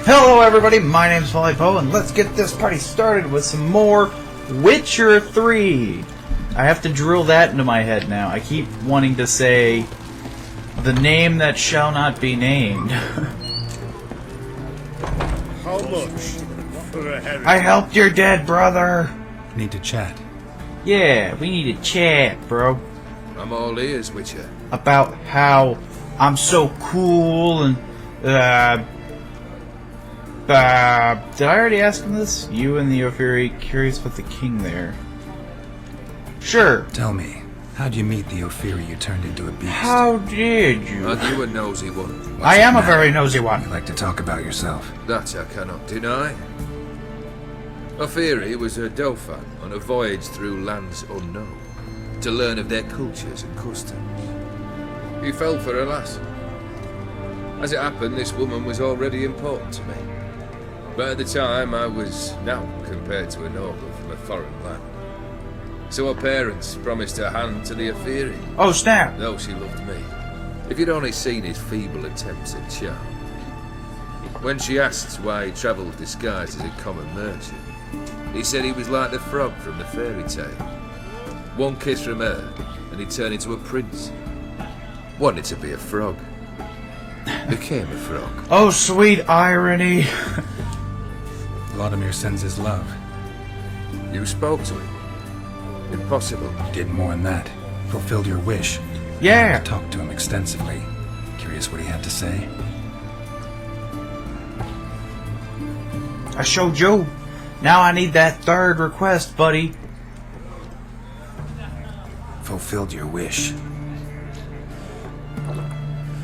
Hello everybody, my name's PaulyPoe, and let's get this party started with some more Witcher 3. I have to drill that into my head now. I keep wanting to say, the name that shall not be named. How much for a heretic? I helped your dead brother! Need to chat. Yeah, we need to chat, bro. I'm all ears, Witcher. About how I'm so cool and, did I already ask him this? You and the Ophiri, curious about the king there. Sure. Tell me, how'd you meet the Ophiri you turned into a beast? How did you? Aren't you a nosy one? What's I am the a very matter? nosy one. You like to talk about yourself. That I cannot deny. Ophiri was a Dauphin on a voyage through lands unknown, to learn of their cultures and customs. He fell for a lass. As it happened, this woman was already important to me. But at the time, I was now compared to a noble from a foreign land. So her parents promised her hand to the Ophiri, Oh, snap. though she loved me. If you'd only seen his feeble attempts at charm. When she asked why he travelled disguised as a common merchant, he said he was like the frog from the fairy tale. One kiss from her, and he turned into a prince. Wanted to be a frog. Became a frog. Oh, sweet irony. Vladimir sends his love. You spoke to him. Impossible. Did more than that. Fulfilled your wish. Yeah. Talked to him extensively. Curious what he had to say? I showed you. Now I need that third request, buddy. Fulfilled your wish.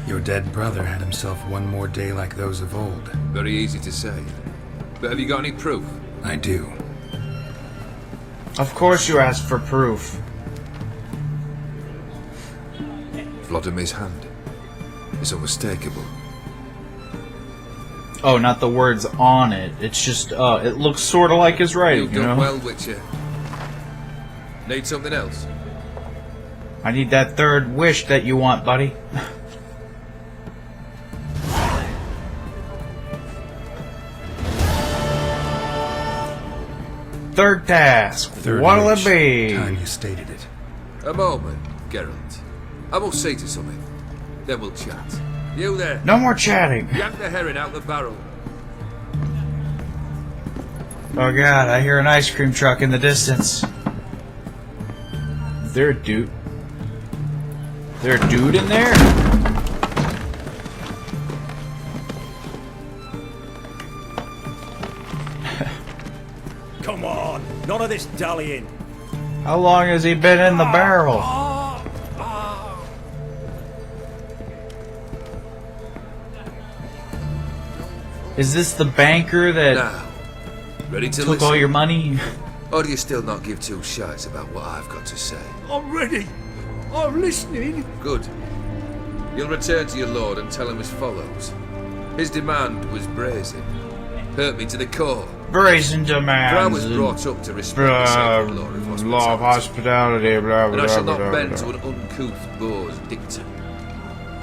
Your dead brother had himself one more day like those of old. Very easy to say. But have you got any proof? I do. Of course you asked for proof. Vladimir's hand. It's unmistakable. Oh, not the words on it. It's just, it looks sort of like his writing, You've you done know? well, Witcher. Need something else? I need that third wish that you want, buddy. Third task. Third What'll wish. it be? Time you stated it. A moment, Geralt. I will say to something. Then we'll chat. You there. No more chatting. Yank the herring out the barrel. Oh god, I hear an ice cream truck in the distance. Is there a dude? Is there a dude in there? Come on, none of this dallying. How long has he been in the barrel? Is this the banker that Now, ready to took listen? all your money? Or do you still not give two shits about what I've got to say? I'm ready. I'm listening. Good. You'll return to your lord and tell him as follows. His demand was brazen. Hurt me to the core. Brazen For I demands. was brought up to respect the sacred law of hospitality. hospitality, blah, And blah, I shall blah, not blah, bend blah. to an uncouth boor's dictum.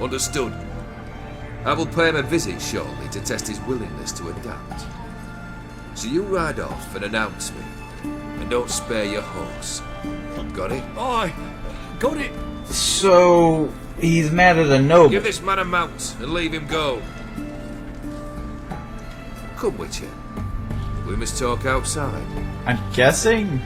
Understood? I will pay him a visit shortly to test his willingness to adapt. So you ride off and announce me. And don't spare your horse. Got it? I got it. So, he's mad at a noble. Give this man a mount and leave him go. Come, Witcher. We must talk outside. I'm guessing?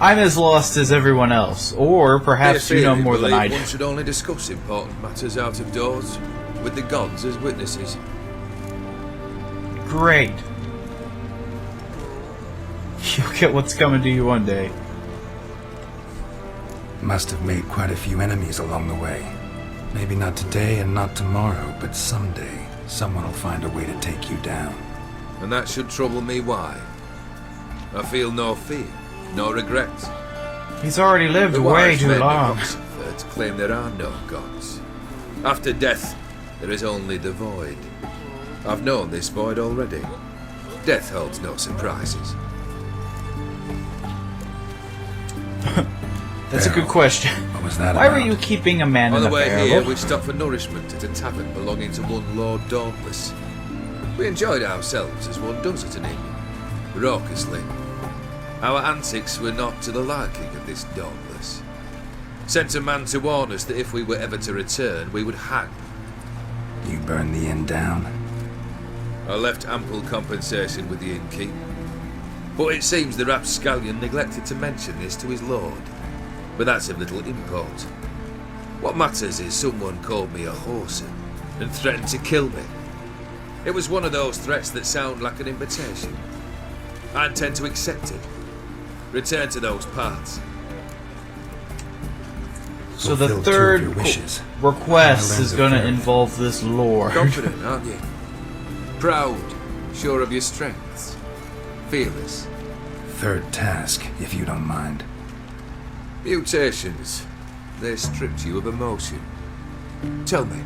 I'm as lost as everyone else. Or perhaps you know Theory more than I believe do. One should only discuss important matters out of doors, with the gods as witnesses. Great. You'll get what's coming to you one day. Must have made quite a few enemies along the way. Maybe not today and not tomorrow, but someday someone will find a way to take you down. And that should trouble me why? I feel no fear, no regret. He's already lived The way wise too men long. of Oxenford claim there are no gods. After death, there is only the void. I've known this void already. Death holds no surprises. That's a good question. What was that Why about? were you keeping a man On in the a way barrel? here, we stopped for nourishment at a tavern belonging to one Lord Dauntless. We enjoyed ourselves as one does at an inn, raucously. Our antics were not to the liking of this Dauntless. Sent a man to warn us that if we were ever to return, we would hang. You burned the inn down? I left ample compensation with the innkeep. But it seems the rapscallion neglected to mention this to his lord. But that's of little import. What matters is someone called me a whoreson and threatened to kill me. It was one of those threats that sound like an invitation. I intend to accept it. Return to those parts. So the Fulfill two of third your wishes. request is Islands of going to Fairy. involve this lord. Confident, aren't you? Proud, sure of your strengths. Fearless. Third task, if you don't mind. Mutations. They stripped you of emotion. Tell me,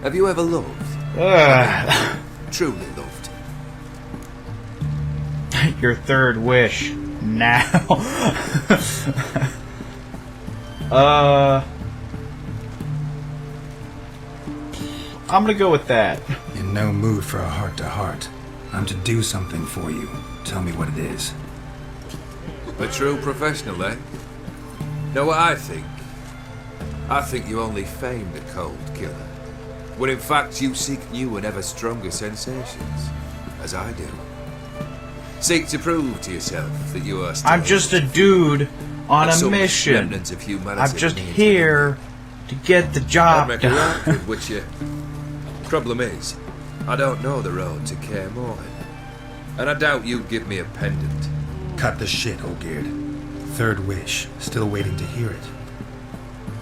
have you ever loved? Truly loved? Your third wish. Now. I'm gonna go with that. In no mood for a heart-to-heart. I'm to do something for you. Tell me what it is. A true professional, eh? Know what I think? I think you only feigned a cold killer, when in fact you seek new and ever stronger sensations, as I do. Seek to prove to yourself that you are still... I'm just a dude on and a some mission. remnants of humanity I'm just remains here to get the I'd job make a done. right good witcher. Problem is, I don't know the road to Kaer Morhen, and I doubt you'd give me a pendant. Cut the shit, Olgierd. Third wish. Still waiting to hear it.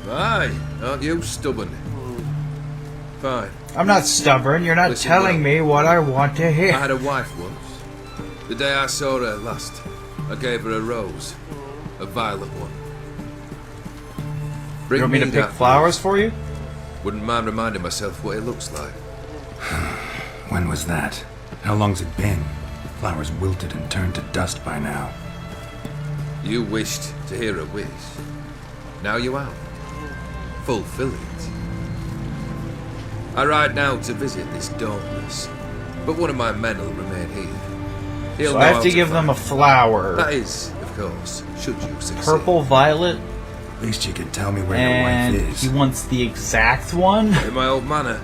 Aye, aren't you stubborn? Fine. I'm not stubborn. You're not Listen, telling well, me what I want to I hear. had a wife once. The day I saw her last, I gave her a rose. A violet one. Bring You want me to pick that flowers rose. for you? Wouldn't mind reminding myself what it looks like. When was that? How long's it been? Flowers wilted and turned to dust by now. You wished to hear a wish. Now you have. Fulfill it. I ride now to visit this Dauntless, but one of my men will remain here. He'll So know I have how to give them a find flower. That is, of course, should you succeed. Purple violet, At least you could tell me where and your wife he is. wants the exact one. In my old manor,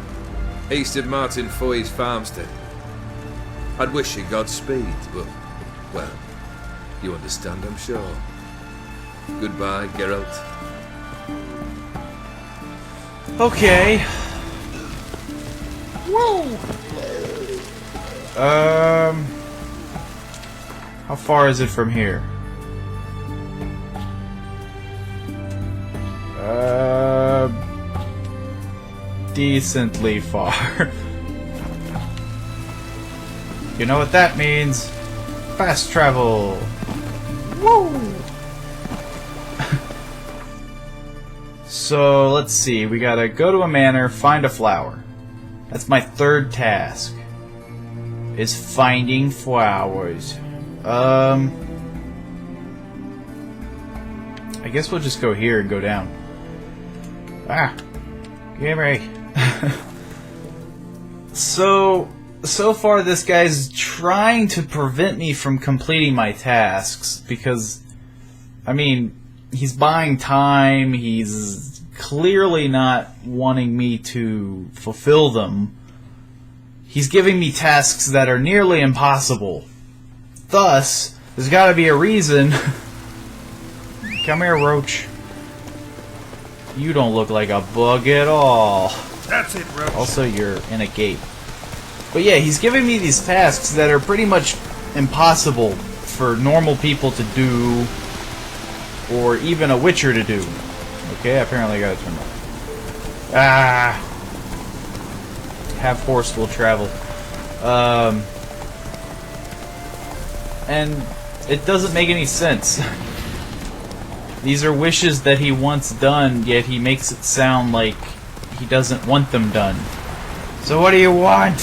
east of Martin Foy's farmstead. I'd wish you Godspeed, but, well, you understand, I'm sure. Goodbye, Geralt. Okay. Whoa. How far is it from here? Decently far. You know what that means? Fast travel. Woo! So, let's see. We gotta go to a manor, find a flower. That's my third task. Is finding flowers. I guess we'll just go here and go down. Ah! Get ready. So far this guy's trying to prevent me from completing my tasks because, I mean, he's buying time, he's clearly not wanting me to fulfill them. He's giving me tasks that are nearly impossible. Thus, there's gotta be a reason. Come here, Roach. You don't look like a bug at all. That's it, Roach. Also, you're in a gate. But yeah, he's giving me these tasks that are pretty much impossible for normal people to do, or even a witcher to do. Okay, apparently I gotta turn off. Ah! Have horse will travel. And it doesn't make any sense. These are wishes that he wants done, yet he makes it sound like he doesn't want them done. So what do you want?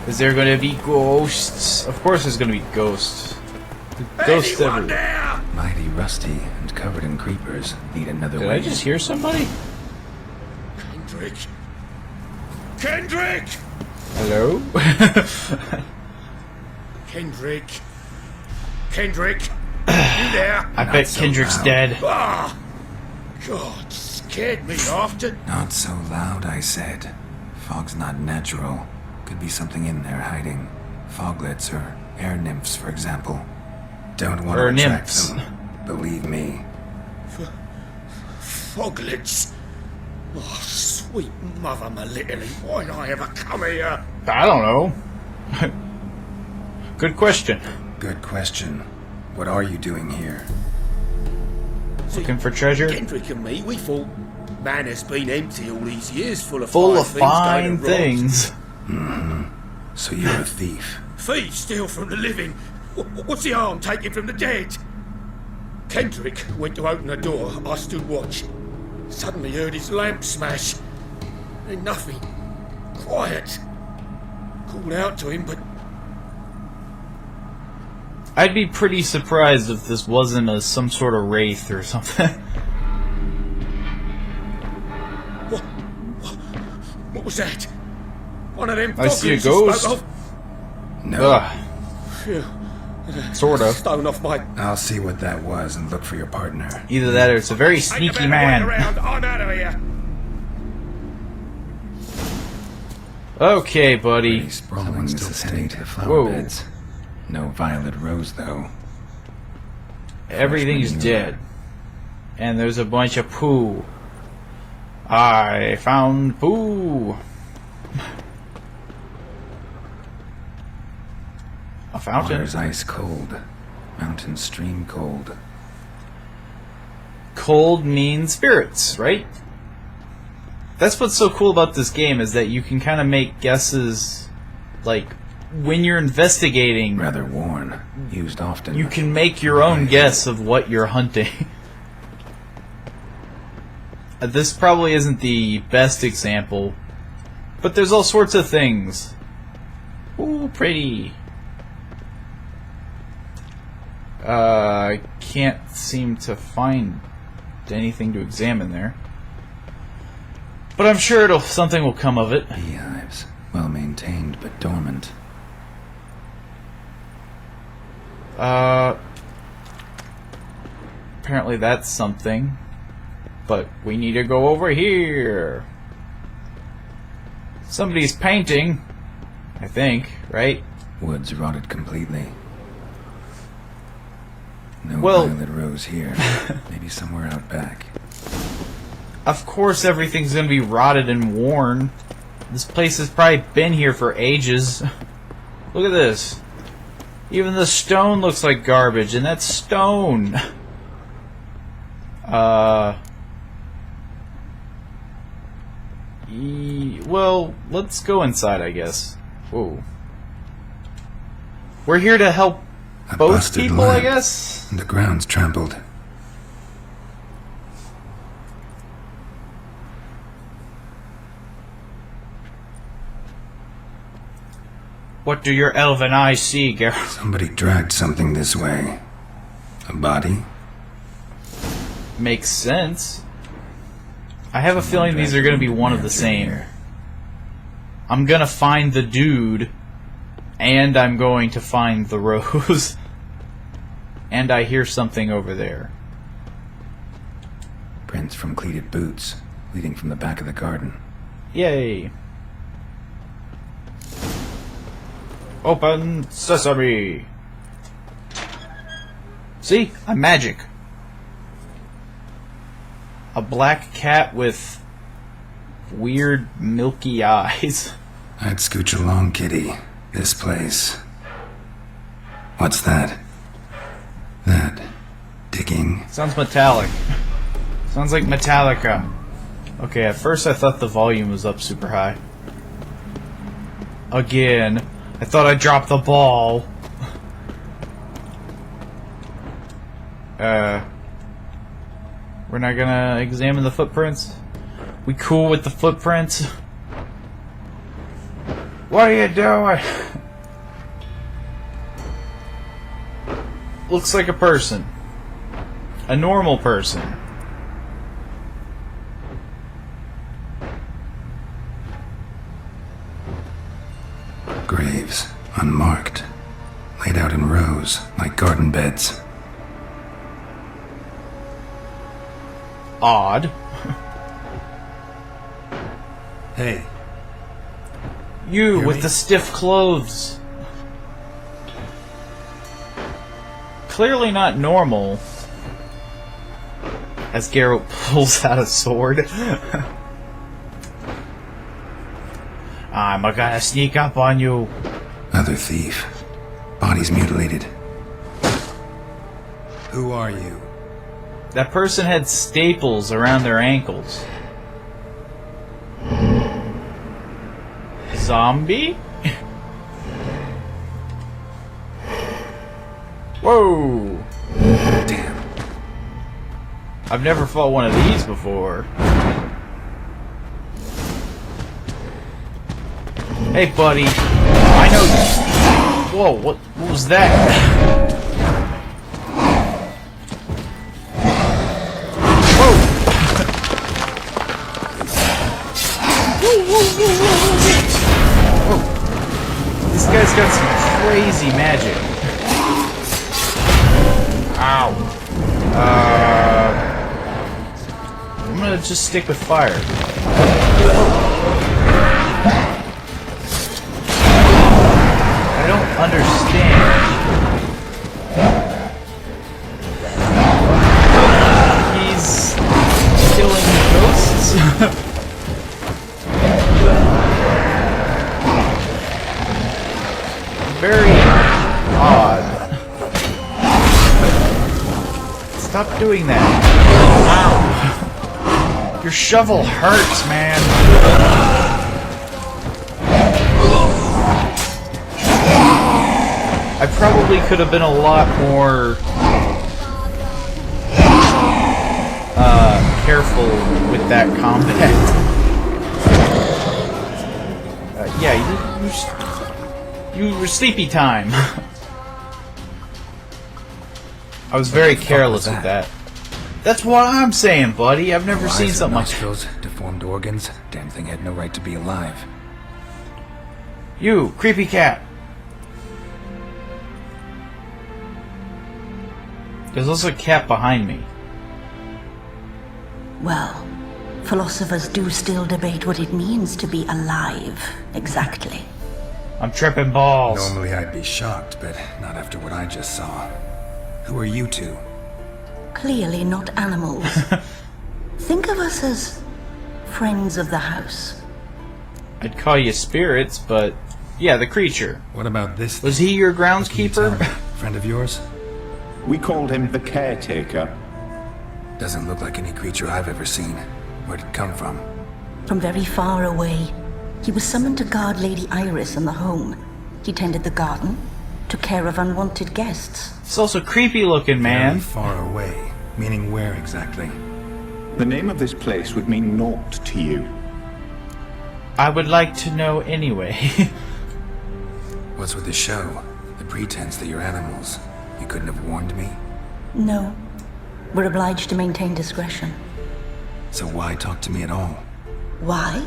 Is there gonna be ghosts? Of course there's gonna be ghosts. Ghosts everywhere. Mighty rusty and covered in creepers. Need another Did way. I just hear somebody? Kendrick! Kendrick! Hello? Kendrick! Kendrick! You there? I bet so Kendrick's loud. dead. Ah! God, scared me often. Not so loud, I said. Fog's not natural. Could be something in there hiding. Foglets or air nymphs, for example. Don't want Or to attract nymphs. them. Believe me. Foglets. Oh, sweet mother Melitty, why did I ever come here? I don't know. Good question. Good question. What are you doing here? Looking for treasure? Kendrick and me, we thought man has been empty all these years, full of Full of fine fine things. things. So you're a thief. Thieves steal from the living. What's the harm taken from the dead? Kendrick went to open the door. I stood watch. Suddenly heard his lamp smash. Then nothing. Quiet. Called out to him, but I'd be pretty surprised if this wasn't some sort of wraith or something. what was that? One of them I see a foglets you ghost. spoke of? No. Ugh, Phew. sorta. Stone off my... I'll see what that was and look for your partner. Either that or it's a very Ain't sneaky about to wait man. around. I'm out of here. Okay, buddy. Pretty sprawling Someone's this still tending to estate. the flower Whoa. beds. No violet rose, though. Everything's Fresh manure. dead. And there's a bunch of poo. I found poo. A fountain. Water's ice cold. Mountain stream cold. Cold means spirits, right? That's what's so cool about this game, is that you can kind of make guesses, like, when you're investigating, Rather worn. Used often. you can make your own guess of what you're hunting. This probably isn't the best example, but there's all sorts of things. Ooh, pretty. I can't seem to find anything to examine there. But I'm sure something will come of it. Beehives. Well maintained, but dormant. Apparently that's something. But we need to go over here. Somebody's painting, I think, right? Woods rotted completely. No Well- violet rose here. Maybe somewhere out back. Of course everything's gonna be rotted and worn. This place has probably been here for ages. Look at this. Even the stone looks like garbage, and that's stone. Well, let's go inside, I guess. Whoa. We're here to help A both busted people, I lamp. guess? The ground's trampled. What do your elven eyes see, Gareth? Somebody dragged something this way. A body? Makes sense. I have a feeling these are going to be one of the same. I'm going to find the dude, and I'm going to find the rose. And I hear something over there. Prints from cleated boots, leading from the back of the garden. Yay. Open sesame. See? I'm magic. A black cat with weird milky eyes. I'd scooch along, kitty. This place. What's that? That. Digging. Sounds metallic. Sounds like Metallica. Okay, at first I thought the volume was up super high. Again. I thought I dropped the ball. We're not gonna examine the footprints? We cool with the footprints? What are you doing? Looks like a person. A normal person. Graves, unmarked, laid out in rows like garden beds. Odd. Hey, You Hear with me? the stiff clothes. Clearly not normal. As Geralt pulls out a sword. I'm gonna sneak up on you. other thief. Bodies mutilated. Who are you? That person had staples around their ankles. Zombie? Whoa! Damn. I've never fought one of these before. Hey, buddy. I know. Whoa! What was that? This guy's got some crazy magic. Ow. I'm gonna just stick with fire. I don't understand. He's killing ghosts? Very odd. Stop doing that. Ow. Your shovel hurts, man. I probably could have been a lot more careful with that combat. Yeah, you were sleepy time. I was very careless with that. That's what I'm saying, buddy. I've never seen something like that. Nostrils, deformed organs. Damn thing had no right to be alive. You, creepy cat. There's also a cat behind me. Well, philosophers do still debate what it means to be alive, exactly. I'm tripping balls. Normally I'd be shocked, but not after what I just saw. Who are you two? Clearly not animals. Think of us as friends of the house. I'd call you spirits, but yeah, the creature. What about this? Was he your What can you tell groundskeeper? me? Friend of yours? We called him the Caretaker. Doesn't look like any creature I've ever seen. Where'd it come from? From very far away, he was summoned to guard Lady Iris and the home. He tended the garden, took care of unwanted guests. It's also creepy looking, man. Very far away. Meaning where exactly? The name of this place would mean naught to you. I would like to know anyway. What's with the show? The pretense that you're animals. You couldn't have warned me? No, we're obliged to maintain discretion. So why talk to me at all? Why?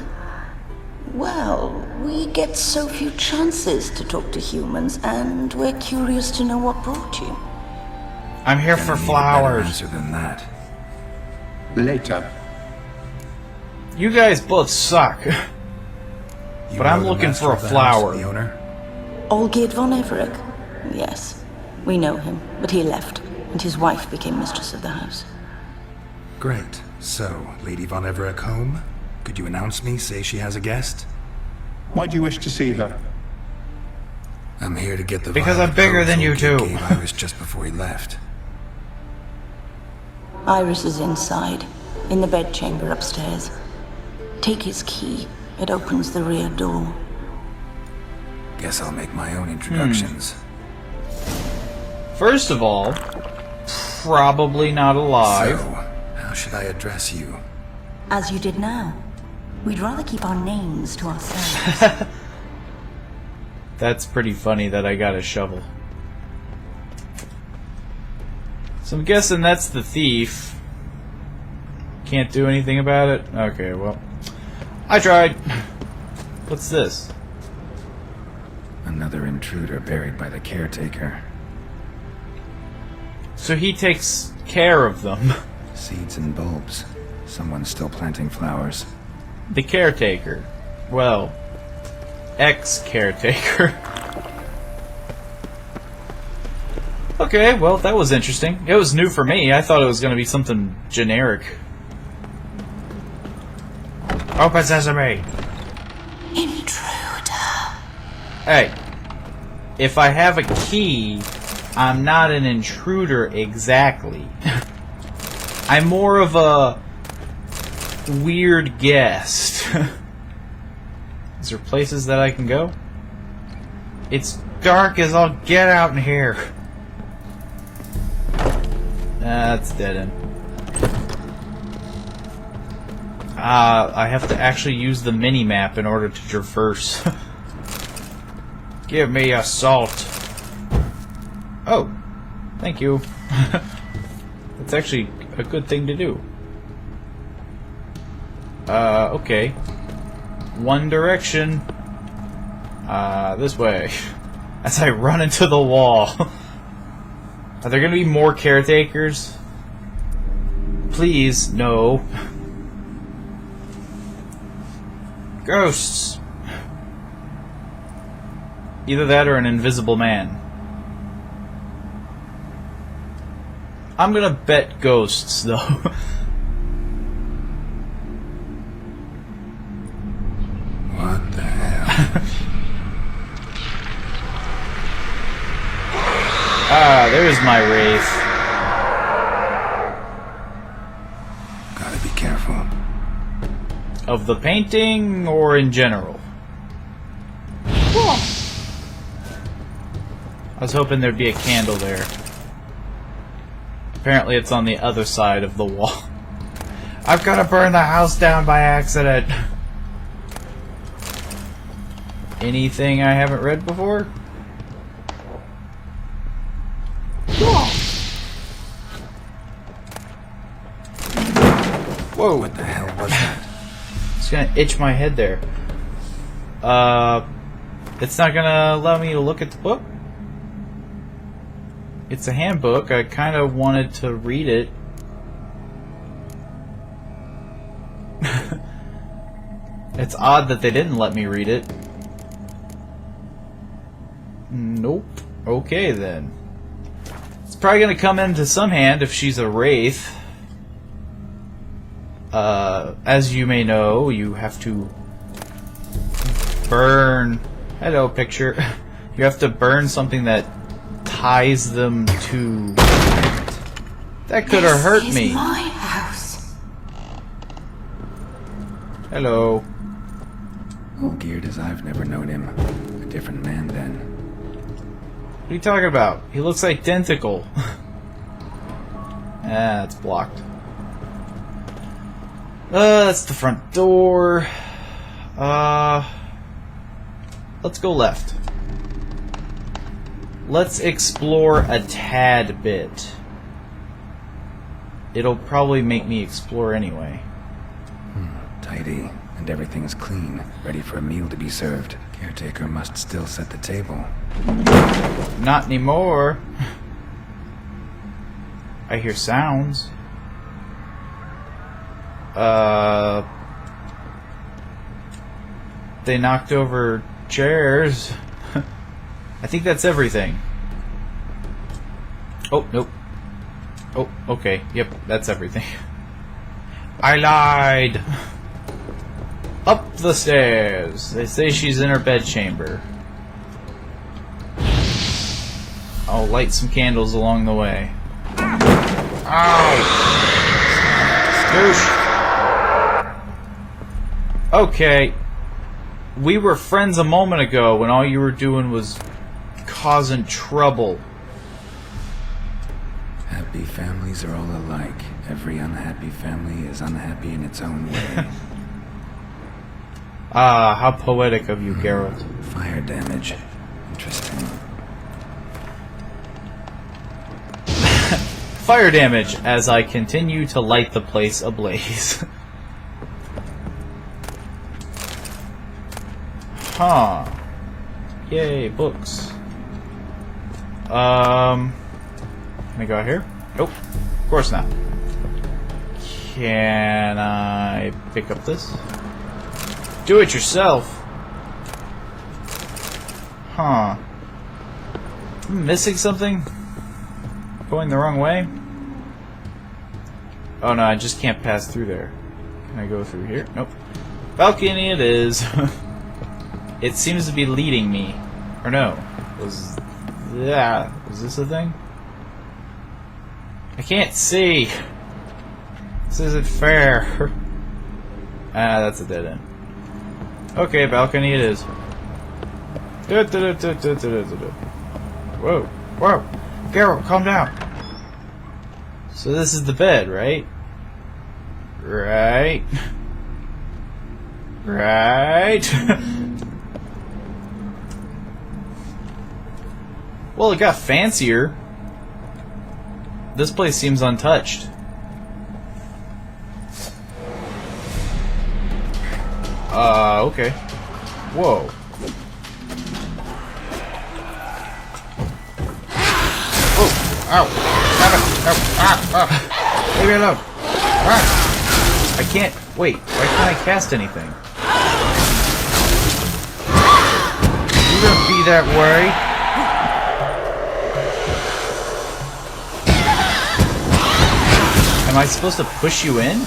Well, we get so few chances to talk to humans, and we're curious to know what brought you. I'm here Gonna for need a better flowers. answer than that. Later. You guys both suck. You But know I'm the looking master for a of the house, flower. the owner? Olgierd von Everec? Yes, we know him, but he left, and his wife became mistress of the house. Great. So, Lady von Everec home? Could you announce me, say she has a guest? Why do you wish to see her? I'm here to get the Because violet I'm bigger rose than you Olgierd two. gave Iris just before he left. Iris is inside, in the bedchamber upstairs. Take his key. It opens the rear door. Guess I'll make my own introductions. First of all, probably not alive. So, how should I address you? As you did now. We'd rather keep our names to ourselves. That's pretty funny that I got a shovel. So I'm guessing that's the thief. Can't do anything about it? Okay, well. I tried. What's this? Another intruder buried by the caretaker. So he takes care of them. Seeds and bulbs. Someone's still planting flowers. The caretaker. Well, ex-caretaker. Okay, well, that was interesting. It was new for me. I thought it was going to be something generic. Open sesame! Intruder. Hey, if I have a key, I'm not an intruder exactly. I'm more of a weird guest. Is there places that I can go? It's dark as all get out in here. That's dead end. I have to actually use the mini-map in order to traverse. Give me a salt. Oh, thank you. That's actually a good thing to do. Okay. One direction. This way. As I run into the wall. Are there gonna be more caretakers? Please, no. Ghosts. Either that or an invisible man. I'm gonna bet ghosts, though. What the hell? Ah, there's my wraith. Gotta be careful. Of the painting, or in general? I was hoping there'd be a candle there. Apparently it's on the other side of the wall. I've got to burn the house down by accident. Anything I haven't read before? Whoa! What the hell was that? It's gonna itch my head there. It's not gonna allow me to look at the book? It's a handbook. I kind of wanted to read it. It's odd that they didn't let me read it. Nope. Okay then. It's probably gonna come into some hand if she's a wraith. As you may know, you have to burn... Hello, picture. You have to burn something that ties them to... That could have hurt This me. is my house. Hello. All geared as I've never known him. A different man then. What are you talking about? He looks identical. Ah, it's blocked. That's the front door. Let's go left. Let's explore a tad bit. It'll probably make me explore anyway. Tidy, and everything is clean, ready for a meal to be served. Caretaker must still set the table. Not anymore. I hear sounds. They knocked over chairs. I think that's everything. Oh, nope. Oh, okay. Yep, that's everything. I lied! Up the stairs. They say she's in her bedchamber. I'll light some candles along the way. Ow! Scoosh! Okay. We were friends a moment ago when all you were doing was causing trouble. Happy families are all alike. Every unhappy family is unhappy in its own way. Ah, how poetic of you, Geralt. Fire damage. Interesting. Fire damage as I continue to light the place ablaze. Huh. Yay, books. Can I go out here? Nope. Of course not. Can I pick up this? Do it yourself. Huh. I'm missing something? Going the wrong way? Oh no, I just can't pass through there. Can I go through here? Nope. Balcony it is. It seems to be leading me. Or no. Was this a thing? I can't see. This isn't fair. Ah, that's a dead end. Okay, balcony it is. Whoa, whoa. Carol, calm down. So this is the bed, right? Right. Right. Well, it got fancier. This place seems untouched. Okay. Whoa. Oh, ow. Stop it. Ow. Ah. Leave me alone. Ah. I can't. Wait. Why can't I cast anything? You don't be that way. Am I supposed to push you in?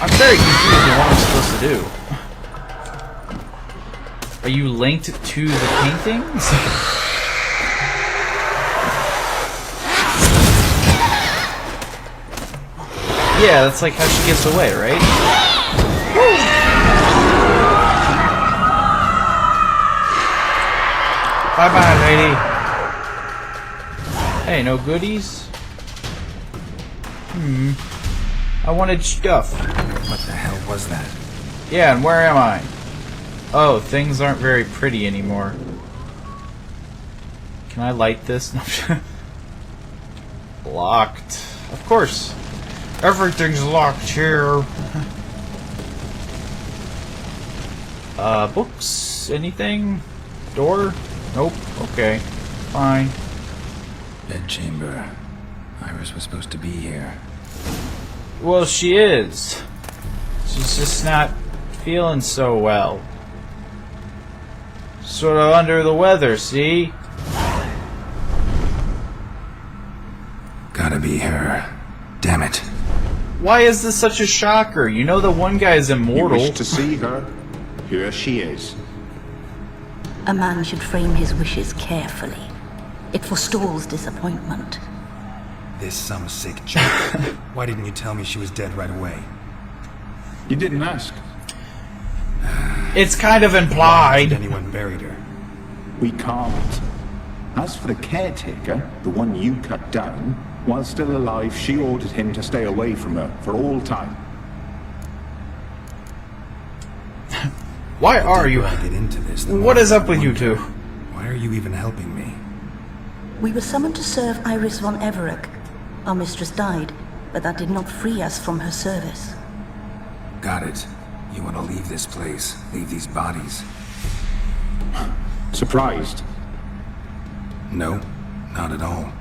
I'm very confused on what I'm supposed to do. Are you linked to the paintings? Yeah, that's like how she gets away, right? Bye-bye, lady. Hey, no goodies? I wanted stuff. What the hell was that? Yeah, and where am I? Oh, things aren't very pretty anymore. Can I light this? Locked. Of course. Everything's locked here. Books? Anything? Door? Nope. Okay. Fine. Bedchamber. Iris was supposed to be here. Well, she is. She's just not feeling so well. Sort of under the weather, see? Gotta be her. Damn it. Why is this such a shocker? You know the one guy is You immortal. wish to see her? Here she is. A man should frame his wishes carefully. It forestalls disappointment. This some sick chick. Why didn't you tell me she was dead right away? You didn't ask. It's kind of Why implied. hasn't anyone buried her? We can't. As for the caretaker, the one you cut down, while still alive, she ordered him to stay away from her for all time. Why are The you? deeper I get into this, the What more is I up with you wonder, two? Why are you even helping me? We were summoned to serve Iris von Everett. Our mistress died, but that did not free us from her service. Got it. You want to leave this place, leave these bodies? Surprised? No, not at all.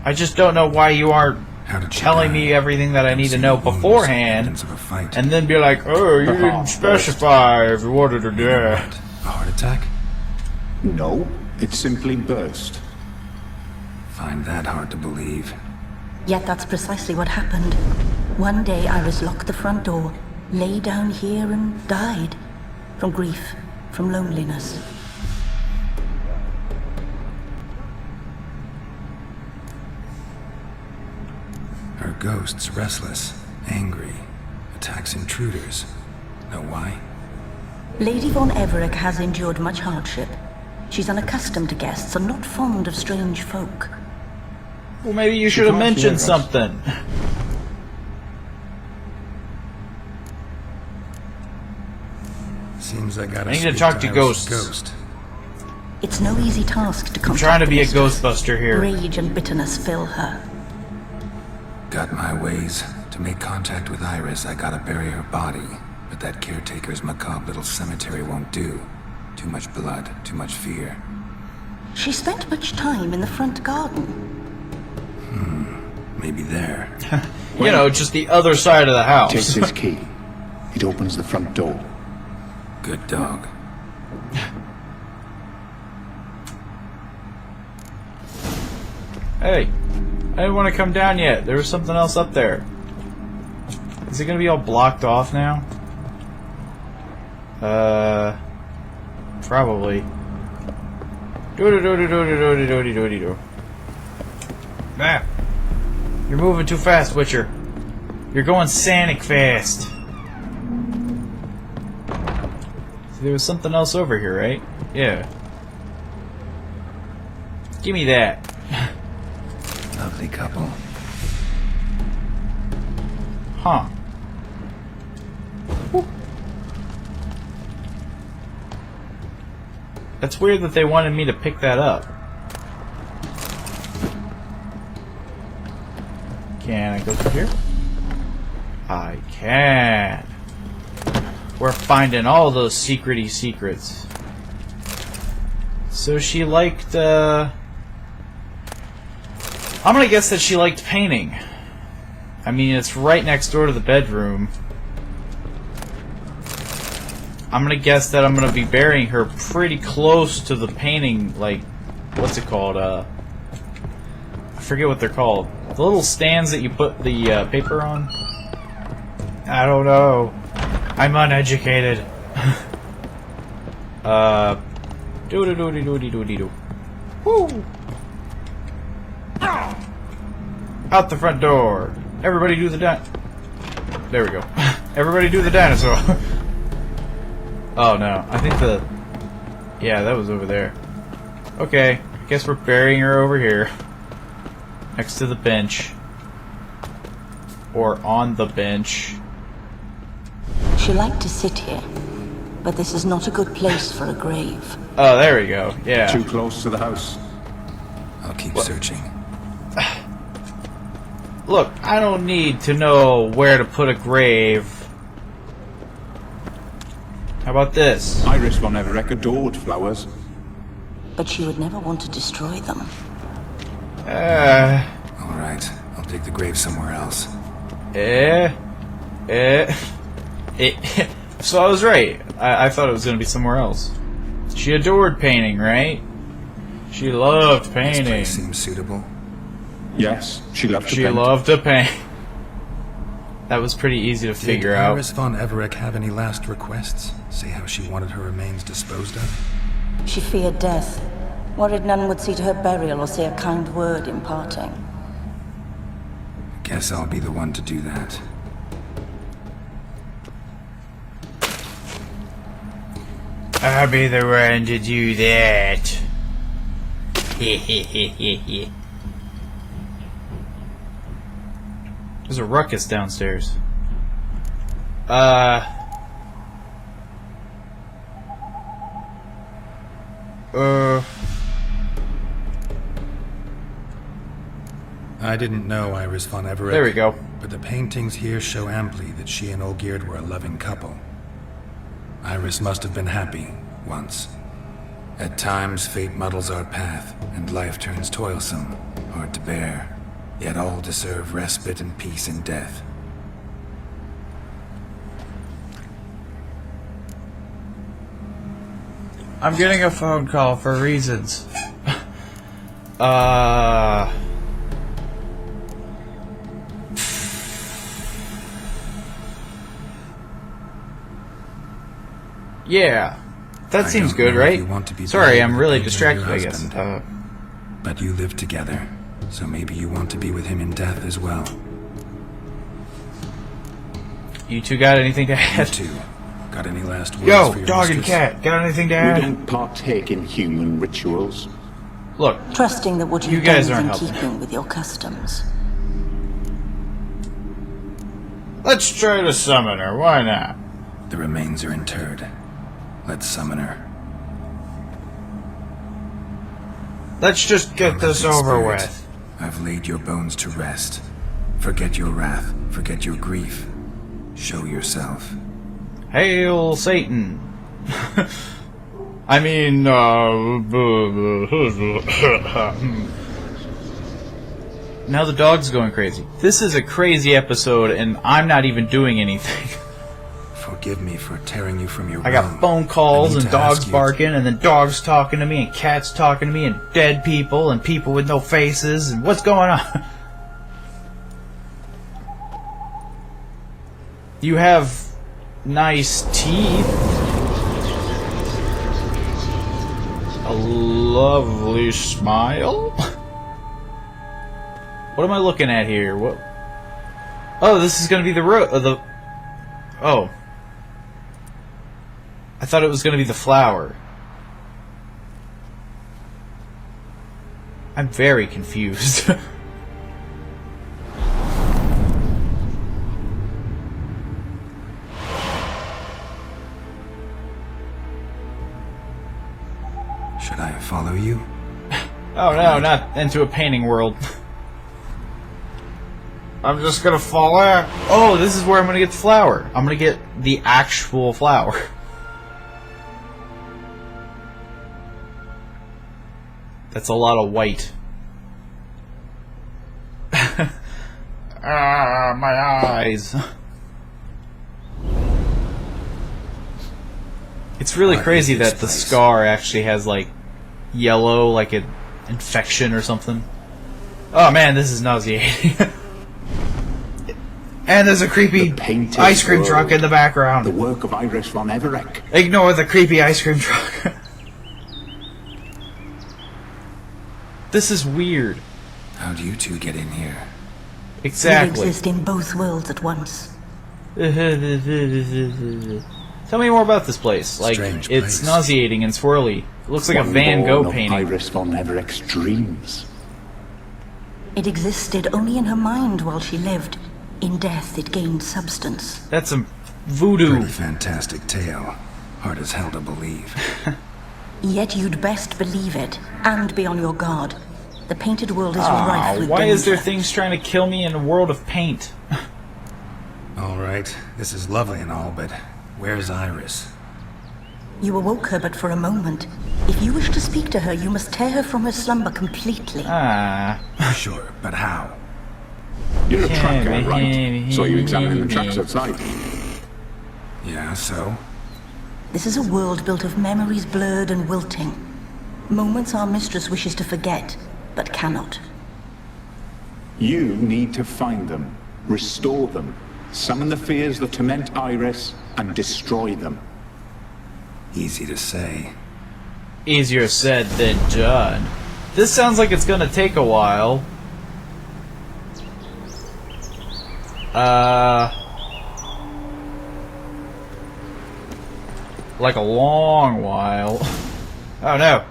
I just don't know why you aren't How did she telling die? me everything that I need to See know wounds, beforehand, evidence of a fight. and then be like, oh, you didn't specify if you wanted her dead. A heart attack? No, it simply burst. Find that hard to believe. Yet that's precisely what happened. One day Iris locked the front door, lay down here and died. From grief, from loneliness. Her ghost's restless, angry, attacks intruders. Know why? Lady von Everett has endured much hardship. She's unaccustomed to guests and not fond of strange folk. Well, maybe you should have can't hear mentioned us. something. Seems I gotta I need to speak talk to Iris' ghosts. Ghost. It's no easy task to I'm contact trying to the be a mistress. Ghostbuster here. Rage and bitterness fill her. Got my ways. To make contact with Iris, I gotta bury her body. But that caretaker's macabre little cemetery won't do. Too much blood, too much fear. She spent much time in the front garden. Maybe there. You know, just the other side of the house. Takes his key. It opens the front door. Good dog. Hey, I didn't want to come down yet. There was something else up there. Is it gonna be all blocked off now? Probably. Do. Ah, you're moving too fast, Witcher. You're going Sonic fast. So there was something else over here, right? Yeah. Give me that. Lovely couple. Huh. Whew. That's weird that they wanted me to pick that up. Can I go through here? I can. We're finding all those secrety secrets. So she liked, I'm gonna guess that she liked painting. I mean, it's right next door to the bedroom. I'm gonna guess that I'm gonna be burying her pretty close to the painting, like, what's it called? I forget what they're called. The little stands that you put the paper on? I don't know. I'm uneducated. Do-do-do-do-do-do-do-do. Woo! Out the front door. Everybody do the there we go. Everybody do the dinosaur. Oh no, I think yeah, that was over there. Okay, I guess we're burying her over here. Next to the bench. Or on the bench. She liked to sit here, but this is not a good place for a grave. Oh, there we go. Yeah. Too close to the house. I'll keep searching. Look, I don't need to know where to put a grave. How about this? Iris von Everett adored flowers. But she would never want to destroy them. Alright, I'll dig the grave somewhere else. So I was right. I thought it was going to be somewhere else. She adored painting, right? She loved This painting. place seems suitable. Yes, she loved to She paint. loved to paint. That was pretty easy to figure Did out. Iris von Everett have any last requests? Say how she wanted her remains disposed of? She feared death, worried none would see to her burial or say a kind word in parting. Guess I'll be the one to do that. I'll be the one to do that. There's a ruckus downstairs. I didn't know Iris von Everett. There we go. But the paintings here show amply that she and Olgierd were a loving couple. Iris must have been happy, once. At times, fate muddles our path, and life turns toilsome, hard to bear. Yet all deserve respite and peace in death. I'm getting a phone call for reasons. Yeah. That I seems don't good, know if right? you want to be Sorry, buried I'm with really the distracted, painter, I your guess. husband. But you live together, so maybe you want to be with him in death as well. You two got anything to You add? two, got any last words Yo, for your dog and mistress? cat, got anything to We add? don't partake in human rituals. Look, Trusting that what You you've guys done is in aren't helping. keeping with your customs. let's try to summon her, why not? The remains are interred. Let's summon her. Let's just get Come, this good over spirit. with. I've laid your bones to rest. Forget your wrath. Forget your grief. Show yourself. Hail Satan. I mean, now the dog's going crazy. This is a crazy episode, and I'm not even doing anything. Forgive me for tearing you from your I got realm. phone calls I need and to dogs ask you- barking, and then dogs talking to me, and cats talking to me, and dead people, and people with no faces, and what's going on? You have nice teeth. A lovely smile. What am I looking at here? What? Oh, this is gonna be the Oh. I thought it was gonna be the flower. I'm very confused. Should I follow you? Oh no, not into a painting world. I'm just gonna fall out. Oh, this is where I'm gonna get the flower. I'm gonna get the actual flower. That's a lot of white. Ah, my eyes. It's really What crazy is this that the place? scar actually has like yellow, like an infection or something. Oh man, this is nauseating. And there's a creepy The painted ice cream world. truck in the background. The work of Iris von Everett. Ignore the creepy ice cream truck. This is weird. How'd you two get in here? We Exactly. exist in both worlds at once. Tell me more about this place. Like, Strange it's place. nauseating and swirly. It looks like a One Van born Gogh of painting. Iris von Everett's dreams. It existed only in her mind while she lived. In death, it gained substance. That's some voodoo. Pretty fantastic tale. Hard as hell to believe. Yet you'd best believe it, and be on your guard. The painted world is Ah, rife with why is there danger. things trying to kill me in a world of paint? Alright, this is lovely and all, but where's Iris? You awoke her but for a moment. If you wish to speak to her, you must tear her from her slumber completely. Ah. Sure, but how? You're a tracker, right? So you examining the tracks outside. Yeah, so? This is a world built of memories blurred and wilting. Moments our mistress wishes to forget, but cannot. You need to find them, restore them, summon the fears that torment Iris, and destroy them. Easy to say. Easier said than done. This sounds like it's gonna take a while. Like a long while. Oh no,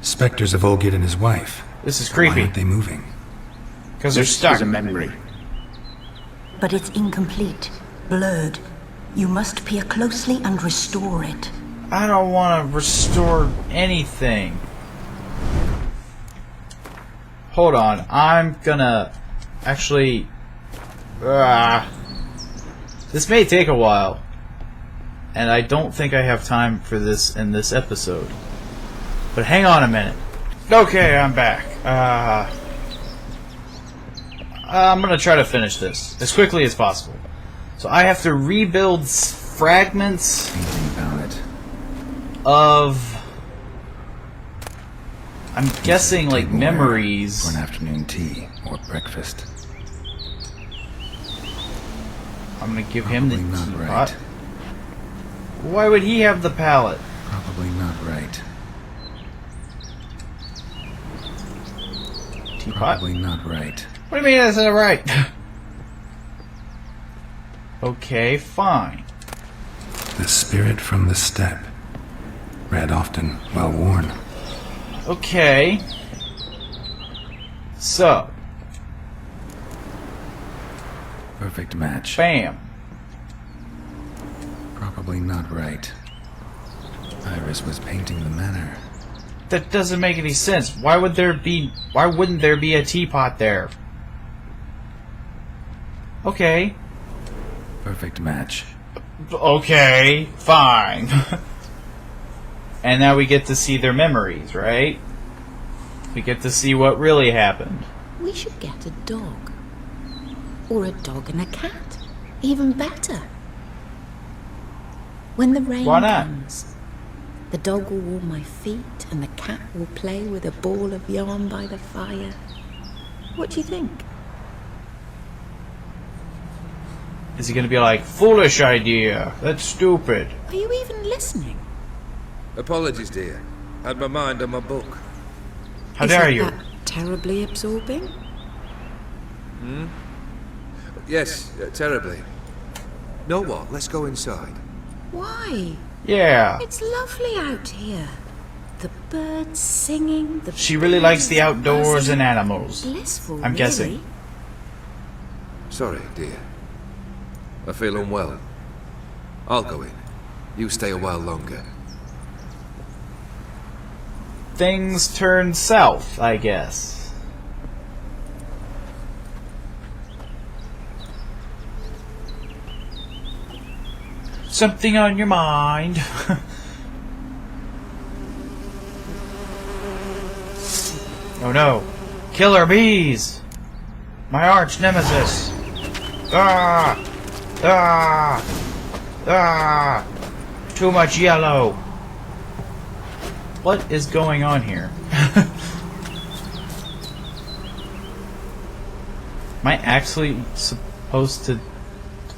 Spectres of Olgid and his wife. this is Why creepy. aren't they moving? Because they're This stuck. is a memory. But it's incomplete, blurred. You must peer closely and restore it. I don't want to restore anything. Hold on, I'm gonna actually. This may take a while, and I don't think I have time for this in this episode. But hang on a minute. Okay, I'm back. I'm gonna try to finish this as quickly as possible. So I have to rebuild fragments Painting palette. of, I'm guessing, like Tableware memories. For an afternoon tea or breakfast. I'm gonna give him the Probably not teapot. right. Why would he have the palette? Probably not right. Teapot? Probably not right. What do you mean that's not right? Okay, fine. The spirit from the steppe. Read often, well worn. Okay. So, Perfect match. bam. Probably not right. Iris was painting the manor. That doesn't make any sense. Why wouldn't there be a teapot there? Okay. Perfect match. Okay, fine. And now we get to see their memories, right? We get to see what really happened. We should get a dog. Or a dog and a cat. Even better. When the rain Why not? comes, the dog will warm my feet and the cat will play with a ball of yarn by the fire. What do you think? Is he gonna be like, foolish idea, that's stupid? Are you even listening? Apologies, dear. Had my mind on my book. How dare you? That terribly absorbing? Yes, terribly. Know what? Let's go inside. Why? Yeah. It's lovely out here. The birds singing, the She really likes the bees outdoors buzzing. and animals. Blissful, I'm really. guessing. Sorry, dear. I feel unwell. I'll go in. You stay a while longer. Things turn south, I guess. Something on your mind? Oh no. Killer bees! My arch nemesis! Ah! Ah! Ah! Too much yellow! What is going on here? Am I actually supposed to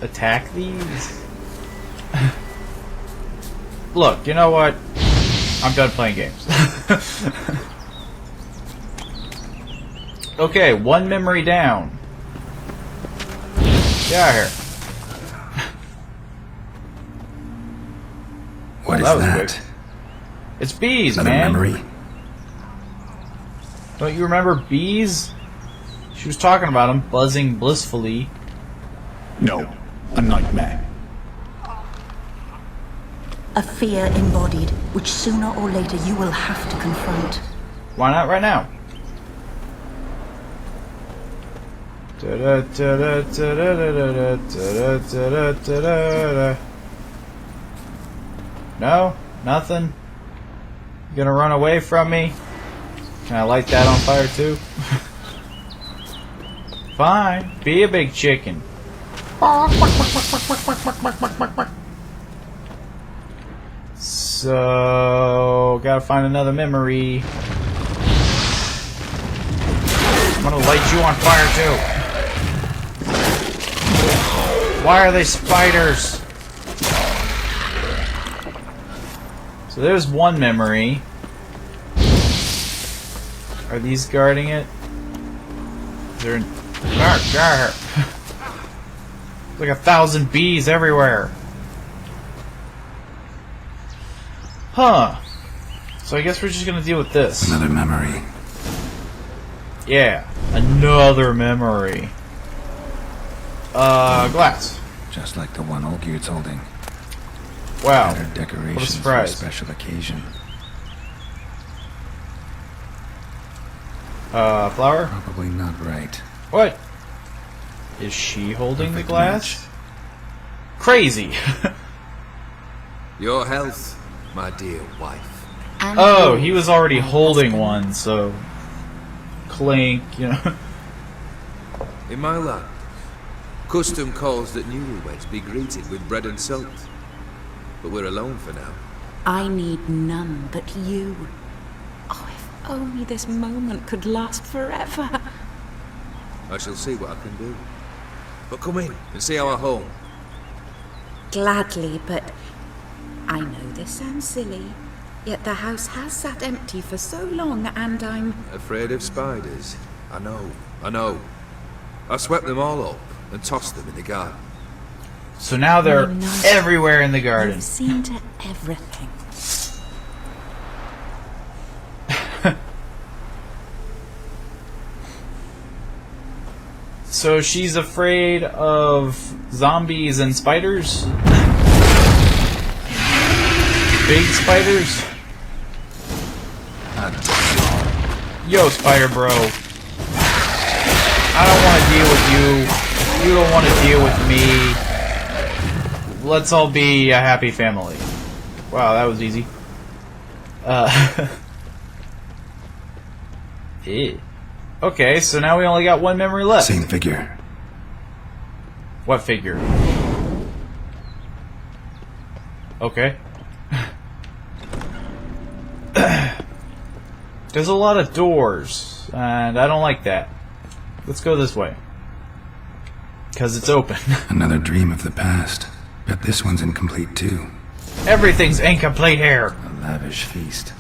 attack these? Look, you know what? I'm done playing games. Okay, one memory down. Get out of here. What is that was that? quick. It's bees, Another man. memory? Don't you remember bees? She was talking about them, buzzing blissfully. No, a nightmare. A fear embodied, which sooner or later you will have to confront. Why not right now? No? Nothing? You gonna run away from me? Can I light that on fire too? Fine. Be a big chicken. So, gotta find another memory. I'm gonna light you on fire too. Why are they spiders? So there's one memory. Are these guarding it? They're like 1,000 bees everywhere. Huh. So I guess we're just gonna deal with this. Another memory. Yeah, another memory. Glass. Just like the one Olgierd's holding. Wow. Better decorations What a for a surprise. special occasion. Flower? Probably not right. What? Is she holding the Perfect glass? Crazy. Your health, my dear wife. And Oh, yours, he was already my holding husband. one, so... Clink, you know. In my land, custom calls that newlyweds be greeted with bread and salt. But we're alone for now. I need none but you. Oh, if only this moment could last forever. I shall see what I can do. But come in and see our home. Gladly, but I know this sounds silly, yet the house has sat empty for so long and I'm... Afraid of spiders? I know. I swept them all up and tossed them in the garden. So now they're Oh, no. everywhere in the garden. You've seen to everything. So she's afraid of zombies and spiders? Big spiders? Yo, spider bro. I don't want to deal with you. You don't want to deal with me. Let's all be a happy family. Wow, that was easy. Okay, so now we only got one memory left. Same figure. What figure? Okay. There's a lot of doors, and I don't like that. Let's go this way. Because it's open. Another dream of the past. Bet this one's incomplete too. Everything's incomplete here. A lavish feast.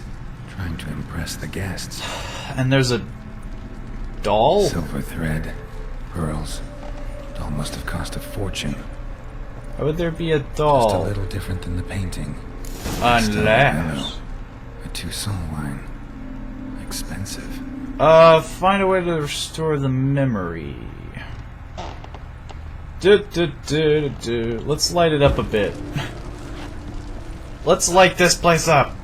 Trying to impress the guests. And there's a doll? Silver thread. Pearls. Doll must have cost a fortune. Why would there be a doll? Just a little different than the painting. Unless... A Toussaint wine. Expensive. Find a way to restore the memory. Let's light it up a bit. Let's light this place up.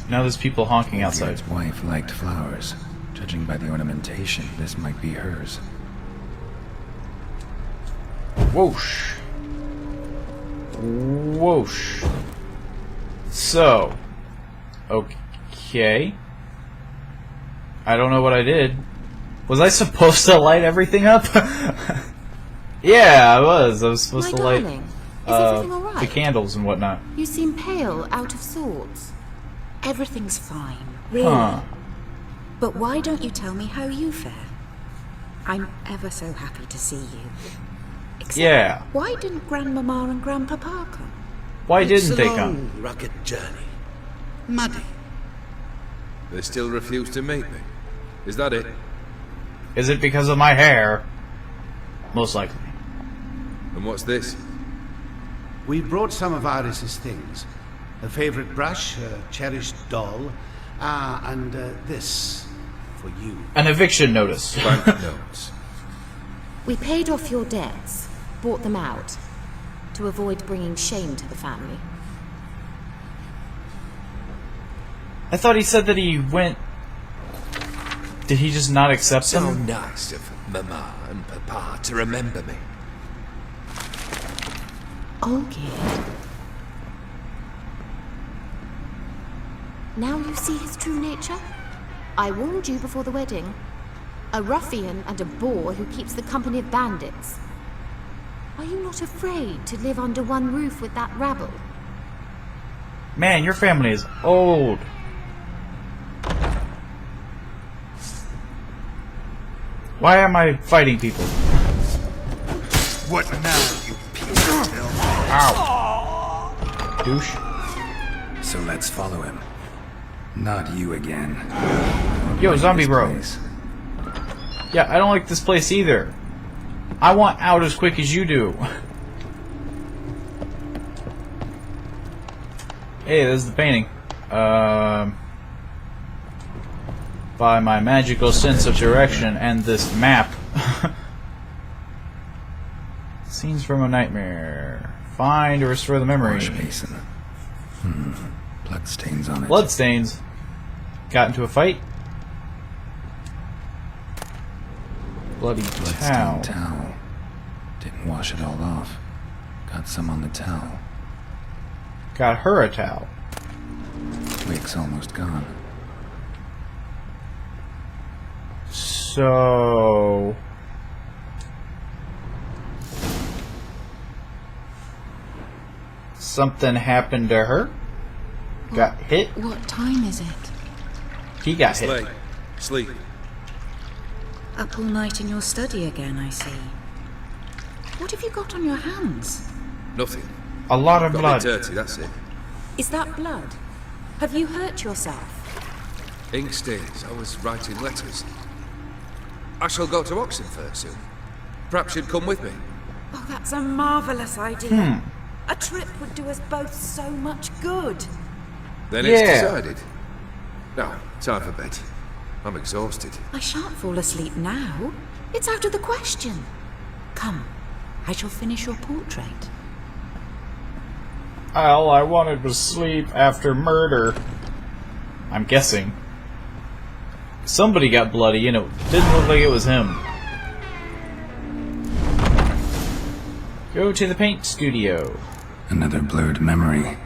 Now there's people honking outside. His wife liked flowers. Judging by the ornamentation, this might be hers. Whoosh. Whoosh. So. Okay. I don't know what I did. Was I supposed to light everything up? Yeah, I was. I was supposed to light Is everything all right? the candles and whatnot. You seem pale, out of sorts. Everything's fine, really. Huh. But why don't you tell me how you fare? I'm ever so happy to see you. Except, Yeah. why didn't Grandmama and Grandpapa come? Why It's didn't a they long, come? rugged journey. Muddy. They still refuse to meet me. Is that it? Is it because of my hair? Most likely. And what's this? We brought some of Iris's things. A favorite brush, a cherished doll, and this for you. An eviction notice. Banknotes. We paid off your debts, bought them out, to avoid bringing shame to the family. I thought he said that he went... Did he just not accept So them? nice of Mama and Papa to remember me. Olgierd. Now you see his true nature? I warned you before the wedding. A ruffian and a boor who keeps the company of bandits. Are you not afraid to live under one roof with that rabble? Man, your family is old. Why am I fighting people? What now, you piece of filth? Ow. Douche. So let's follow him. Not you again. Yo, zombie This bro. place. Yeah, I don't like this place either. I want out as quick as you do. Hey, there's the painting. By my magical sense of direction and this map. Scenes from a nightmare. Find or restore the memory. Wash basin. Blood stains on it. Bloodstains. Got into a fight. Bloody towel. Bloodstained towel. Didn't wash it all off. Got some on the towel. Got her a towel. Wig's almost gone. So... Something happened to her? Got hit? What time is it? He got It's hit. late. Sleep. Up all night in your study again, I see. What have you got on your hands? Nothing. A lot of Got blood. a bit dirty, that's it. Is that blood? Have you hurt yourself? Ink stains. I was writing letters. I shall go to Oxenford soon. Perhaps you'd come with me. Oh, that's a marvellous idea. A trip would do us both so much good. Then it's Yeah. decided. Now, time for bed. I'm exhausted. I shan't fall asleep now. It's out of the question. Come, I shall finish your portrait. All I wanted was sleep after murder. I'm guessing. Somebody got bloody and it didn't look like it was him. Go to the paint studio. Another blurred memory.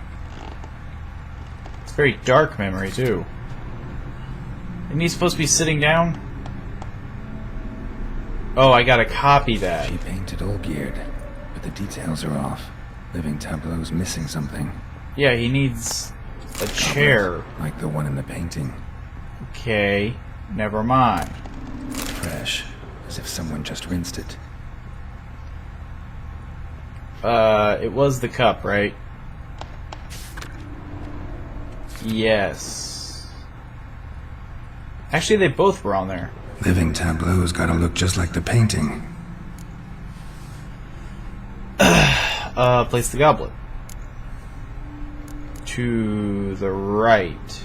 It's a very dark memory, too. Isn't he supposed to be sitting down? Oh, I gotta copy that. She painted Olgierd, but the details are off. Living Tableau's missing something. Yeah, he needs a chair. Like the one in the painting. Okay, never mind. Fresh, as if someone just rinsed it. It was the cup, right? Yes. Actually, they both were on there. Living Tableau's gotta look just like the painting. Place the goblet. To the right.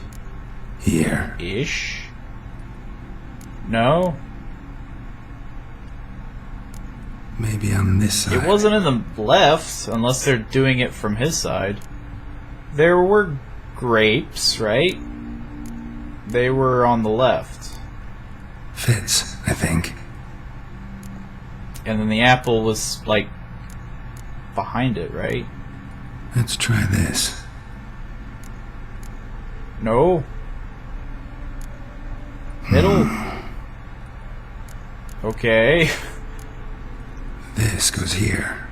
Here. Ish? No? Maybe on this side. It wasn't in the left, unless they're doing it from his side. There were grapes, right? They were on the left. Fits, I think. And then the apple was, like, behind it, right? Let's try this. No. Middle. Okay. This goes here.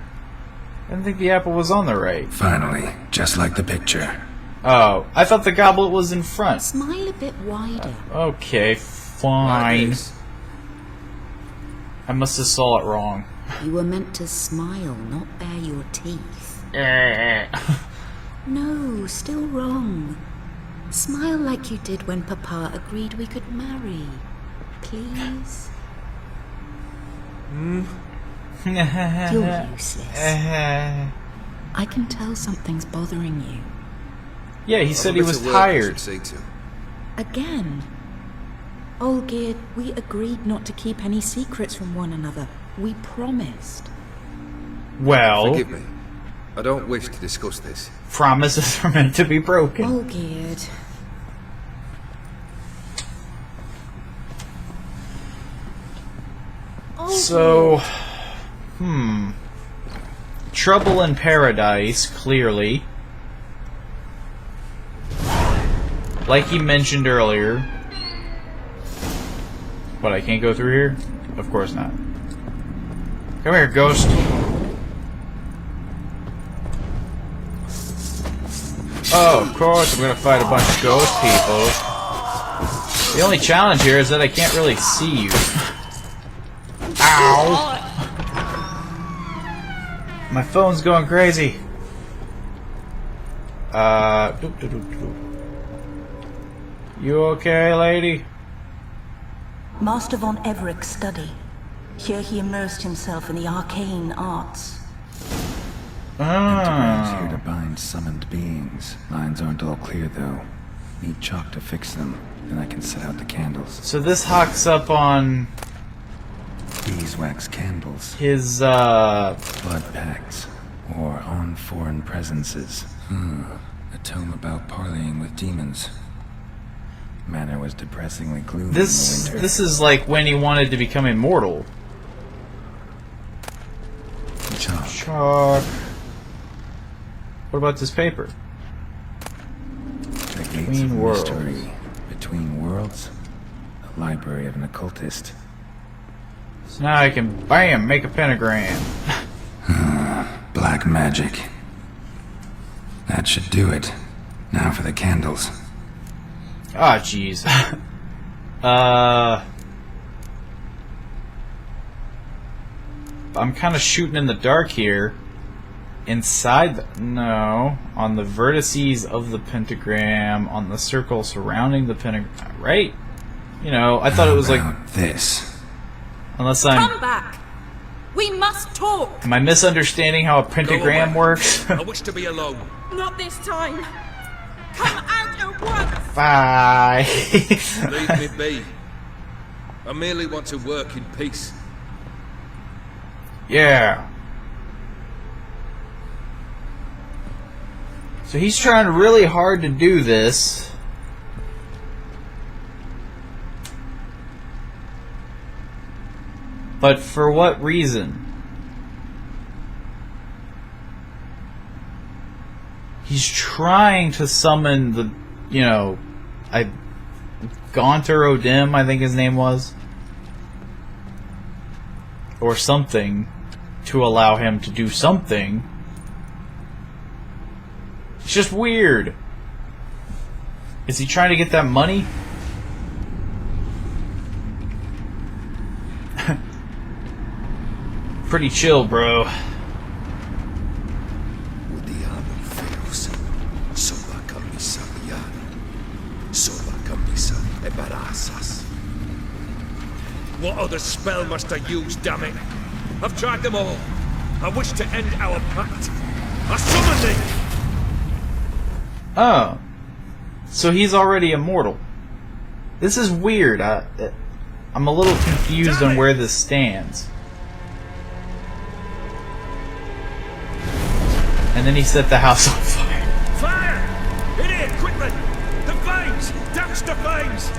I didn't think the apple was on the right. Finally, just like the picture. Oh, I thought the goblet was in front. Smile a bit wider. Okay, fine. I must have saw it wrong. You were meant to smile, not bare your teeth. No, still wrong. Smile like you did when Papa agreed we could marry. Please? You're useless. I can tell something's bothering you. Yeah, he said he was tired. Again. Olgierd, we agreed not to keep any secrets from one another. We promised. Well, forgive me. I don't wish to discuss this. Promises are meant to be broken. Olgierd. So, Trouble in Paradise, clearly. Like he mentioned earlier. What, I can't go through here? Of course not. Come here, ghost. Oh, of course I'm gonna fight a bunch of ghost people. The only challenge here is that I can't really see you. Ow! My phone's going crazy. You okay, lady? Master von Everett's study. Here he immersed himself in the arcane arts. Pentagrams here to bind summoned beings. Lines aren't all clear, though. Need chalk to fix them. Then I can set out the candles. So this hawks up on beeswax candles. His, blood pacts. Or on foreign presences. A tome about parleying with demons. Manor was depressingly gloomy in the winter. This is like when he wanted to become immortal. Chalk. What about this paper? The Gates of Mystery. Between Worlds. The Library of an Occultist. So now I can, bam, make a pentagram. Black magic. That should do it. Now for the candles. Ah, jeez. I'm kind of shooting in the dark here. Inside the... No. On the vertices of the pentagram. On the circle surrounding the pentagram. Right? You know, I thought it was like... this. Unless I'm... Come back! We must talk! Am I misunderstanding how a pentagram works? I wish to be alone. Not this time! Come out at once! Bye! Leave me be. I merely want to work in peace. Yeah. So he's trying really hard to do this. But for what reason? He's trying to summon the, you know, Gaunter O'Dim, I think his name was. Or something. To allow him to do something. It's just weird. Is he trying to get that money? Pretty chill, bro. What other spell must I use, damn it? I've tried them all. I wish to end our pact. I summon thee! Oh. So he's already immortal. This is weird. I'm a little confused on where this stands. And then he set the house on fire. Fire! In here, quickly! The flames! Douse the flames!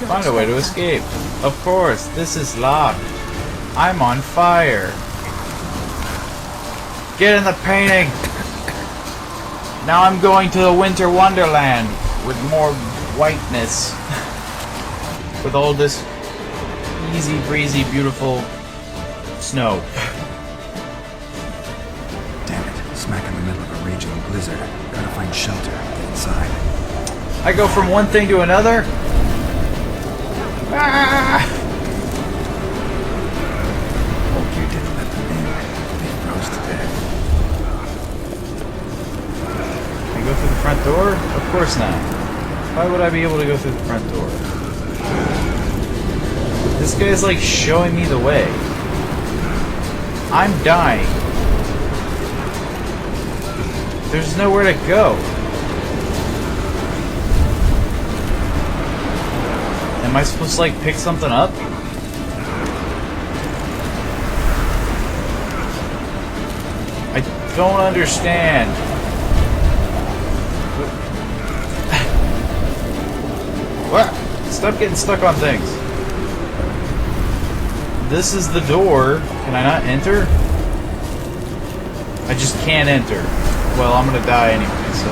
Find a way to escape. Of course, this is locked. I'm on fire. Get in the painting! Now I'm going to the winter wonderland with more whiteness. With all this easy breezy beautiful snow. Damn it, smack in the middle of a raging blizzard. Gotta find shelter, get inside. I go from one thing to another? Ah! You didn't let them in. They froze to death. Can I go through the front door? Of course not. Why would I be able to go through the front door? This guy's like showing me the way. I'm dying. There's nowhere to go. Am I supposed to like pick something up? I don't understand. What? Stop getting stuck on things. This is the door. Can I not enter? I just can't enter. Well, I'm gonna die anyway, so...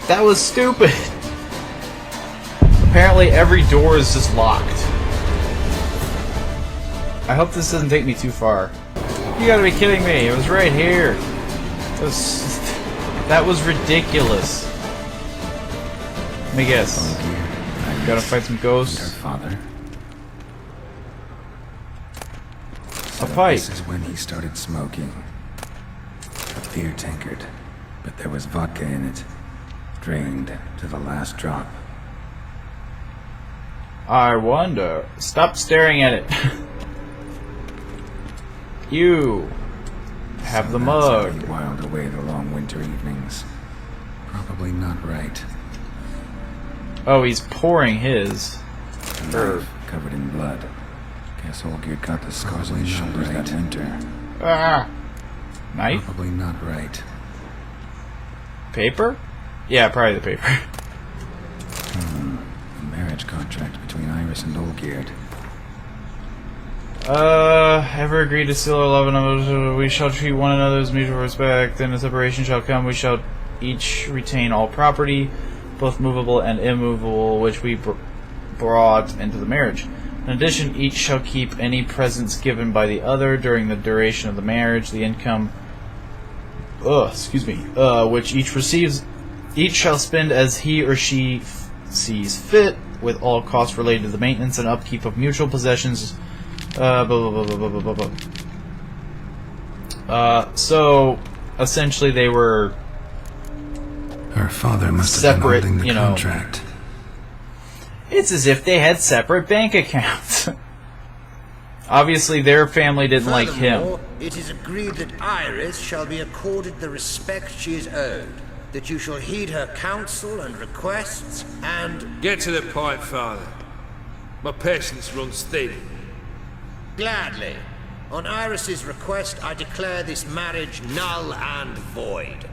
That was stupid! Apparently every door is just locked. I hope this doesn't take me too far. You gotta be kidding me, it was right here. That was ridiculous. Let me guess. Gotta fight some ghosts. Her father. A pipe. This is when he started smoking. A beer tankard, but there was vodka in it. Drained to the last drop. I wonder. Stop staring at it. You have the mug. He whiled away the long winter evenings. Probably not right. Oh, he's pouring his. Knife covered in blood. Guess Olgierd got the scars on his shoulders that winter. Ah! Knife? Probably not right. Paper? Yeah, probably the paper. A marriage contract between Iris and Olgierd. Ever agree to seal our love and we shall treat one another as mutual respect, and a separation shall come, we shall each retain all property, both movable and immovable, which we brought into the marriage. In addition, each shall keep any presents given by the other during the duration of the marriage, the income, which each receives, each shall spend as he or she sees fit, with all costs related to the maintenance and upkeep of mutual possessions. So essentially, they were. Her father must separate, have been holding the contract. It's as if they had separate bank accounts. Obviously, their family didn't like him. It is agreed that Iris shall be accorded the respect she is owed, that you shall heed her counsel and requests, and... Get to the point, Father. My patience runs thin. Gladly. On Iris's request, I declare this marriage null and void.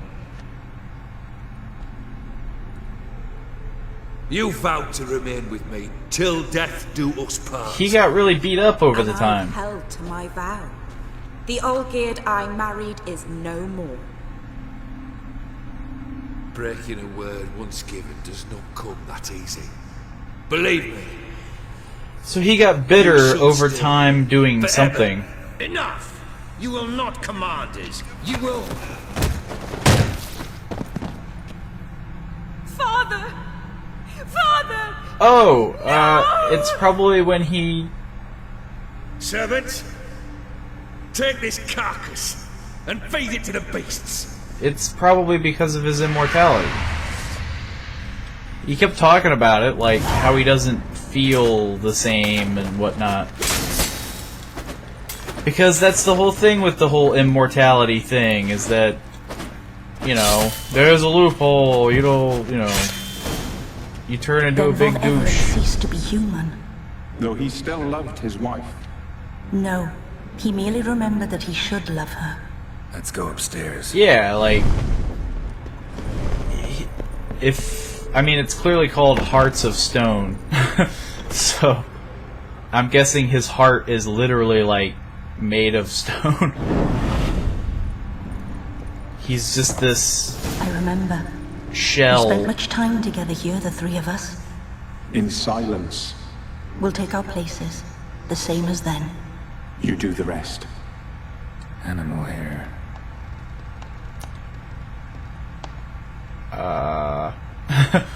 You vowed to remain with me till death do us part. He got really beat up over the And time. I've held to my vow. The Olgierd I married is no more. Breaking a word once given does not come that easy. Believe me. So he got bitter over time doing Forever. something. Enough! You will not command us. You will... Father! Father! Oh, it's probably when he... Servants, take this carcass and feed it to the beasts. It's probably because of his immortality. He kept talking about it, like how he doesn't feel the same and whatnot. Because that's the whole thing with the whole immortality thing, is that, you know, there's a loophole, you turn into a big Von Everett douche. ceased to be human. Though he still loved his wife. No, he merely remembered that he should love her. Let's go upstairs. Yeah, like... I mean, it's clearly called Hearts of Stone. So, I'm guessing his heart is literally, like, made of stone. He's just this... I remember. shell. We spent much time together here, the three of us. In silence. We'll take our places, the same as then. You do the rest. Animal hair.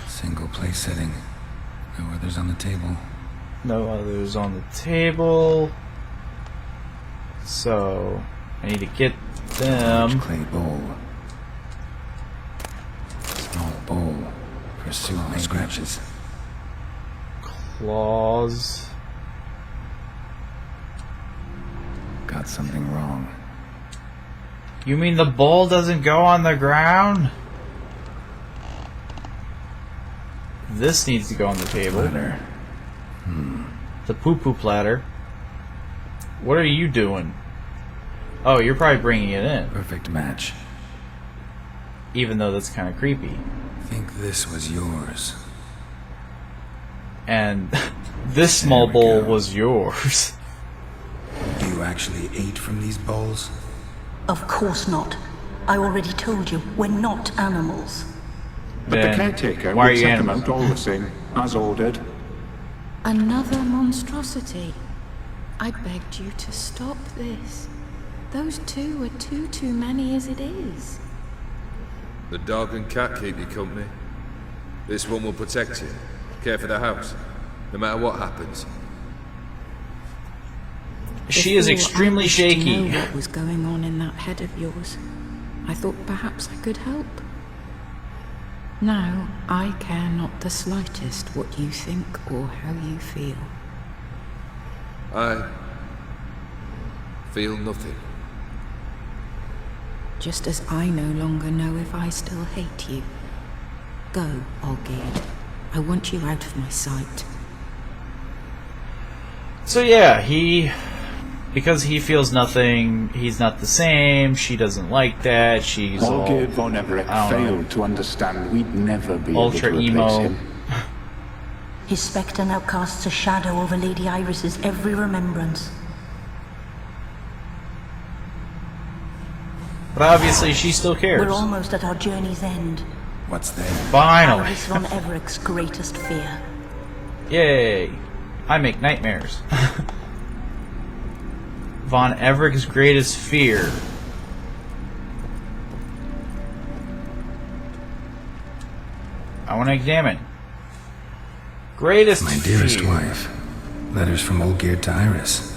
Single place setting. No others on the table. No others on the table. So, I need to get them. Large clay bowl. Small bowl for soup and scratches. Claws. Got something wrong. You mean the bowl doesn't go on the ground? This needs to go on the table. Platter. The poo-poo platter. What are you doing? Oh, you're probably bringing it in. Perfect match. Even though that's kind of creepy. Think this was yours. And this small There we bowl go. was yours. You actually ate from these bowls? Of course not. I already told you, we're not animals. But Then the caretaker why are would you set them animals? out all the same, as ordered. Another monstrosity. I begged you to stop this. Those two are too many as it is. The dog and cat keep you company. This one will protect you, care for the house, no matter what happens. She is Before extremely I wished shaky. to know what was going on in that head of yours, I thought perhaps I could help. Now, I care not the slightest what you think or how you feel. I feel nothing. Just as I no longer know if I still hate you. Go, Olgierd. I want you out of my sight. So yeah, because he feels nothing, he's not the same, she doesn't like that, she's all... Olgierd von Everett I don't know. failed to understand we'd never be Ultra able to emo. replace him. His spectre now casts a shadow over Lady Iris's every remembrance. But obviously she still cares. We're almost at our journey's end. What's there? Finally. Iris von Everett's greatest fear. Yay. I make nightmares. Von Everett's greatest fear. I want to examine. Greatest My dearest fear. wife. Letters from Olgierd to Iris.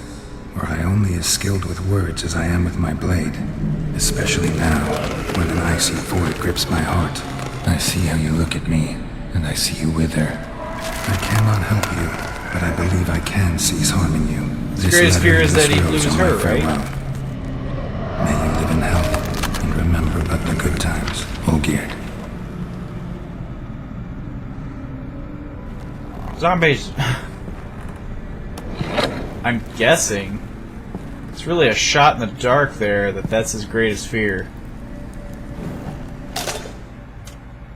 Where I only as skilled with words as I am with my blade. Especially now, when an icy void grips my heart. I see how you look at me, and I see you wither. I cannot help you, but I believe I can cease harming you. His greatest letter fear is this that he'd rose lose on my her, right? farewell. May you live in health, and remember but the good times, Olgierd. Zombies. I'm guessing. It's really a shot in the dark there that's his greatest fear.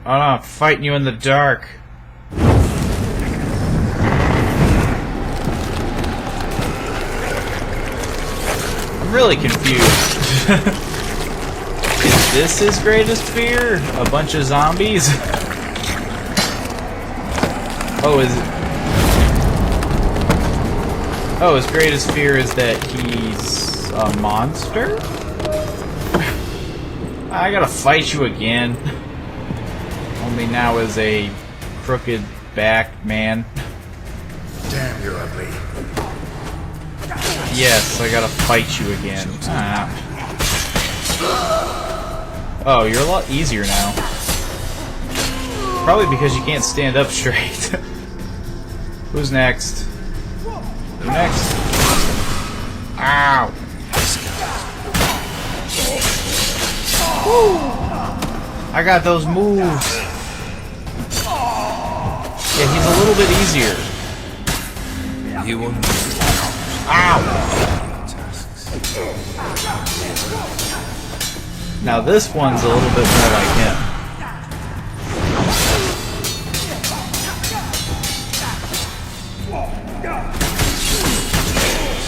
Oh no, I'm fighting you in the dark. really confused. Is this his greatest fear? A bunch of zombies? Oh, is it? Oh, his greatest fear is that he's a monster? I gotta fight you again. Only now as a crooked back man. Damn, you're ugly. Yes, I gotta fight you again. Oh, you're a lot easier now. Probably because you can't stand up straight. Who's next? Who's next? Ow! Woo! I got those moves. Yeah, he's a little bit easier. You won. Ow! Now this one's a little bit more like him.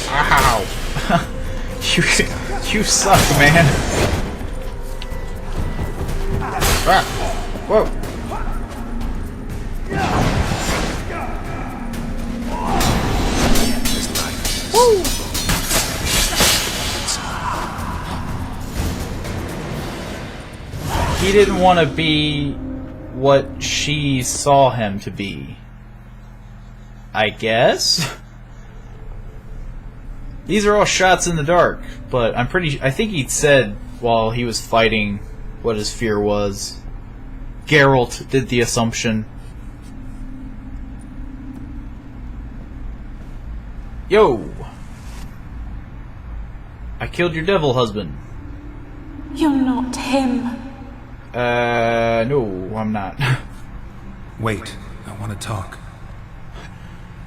Ow! you suck, man. Ah. Whoa! Woo! He didn't want to be what she saw him to be. I guess? These are all shots in the dark, but I think he said while he was fighting what his fear was. Geralt did the assumption. Yo! I killed your devil husband. You're not him. No, I'm not. Wait, I want to talk.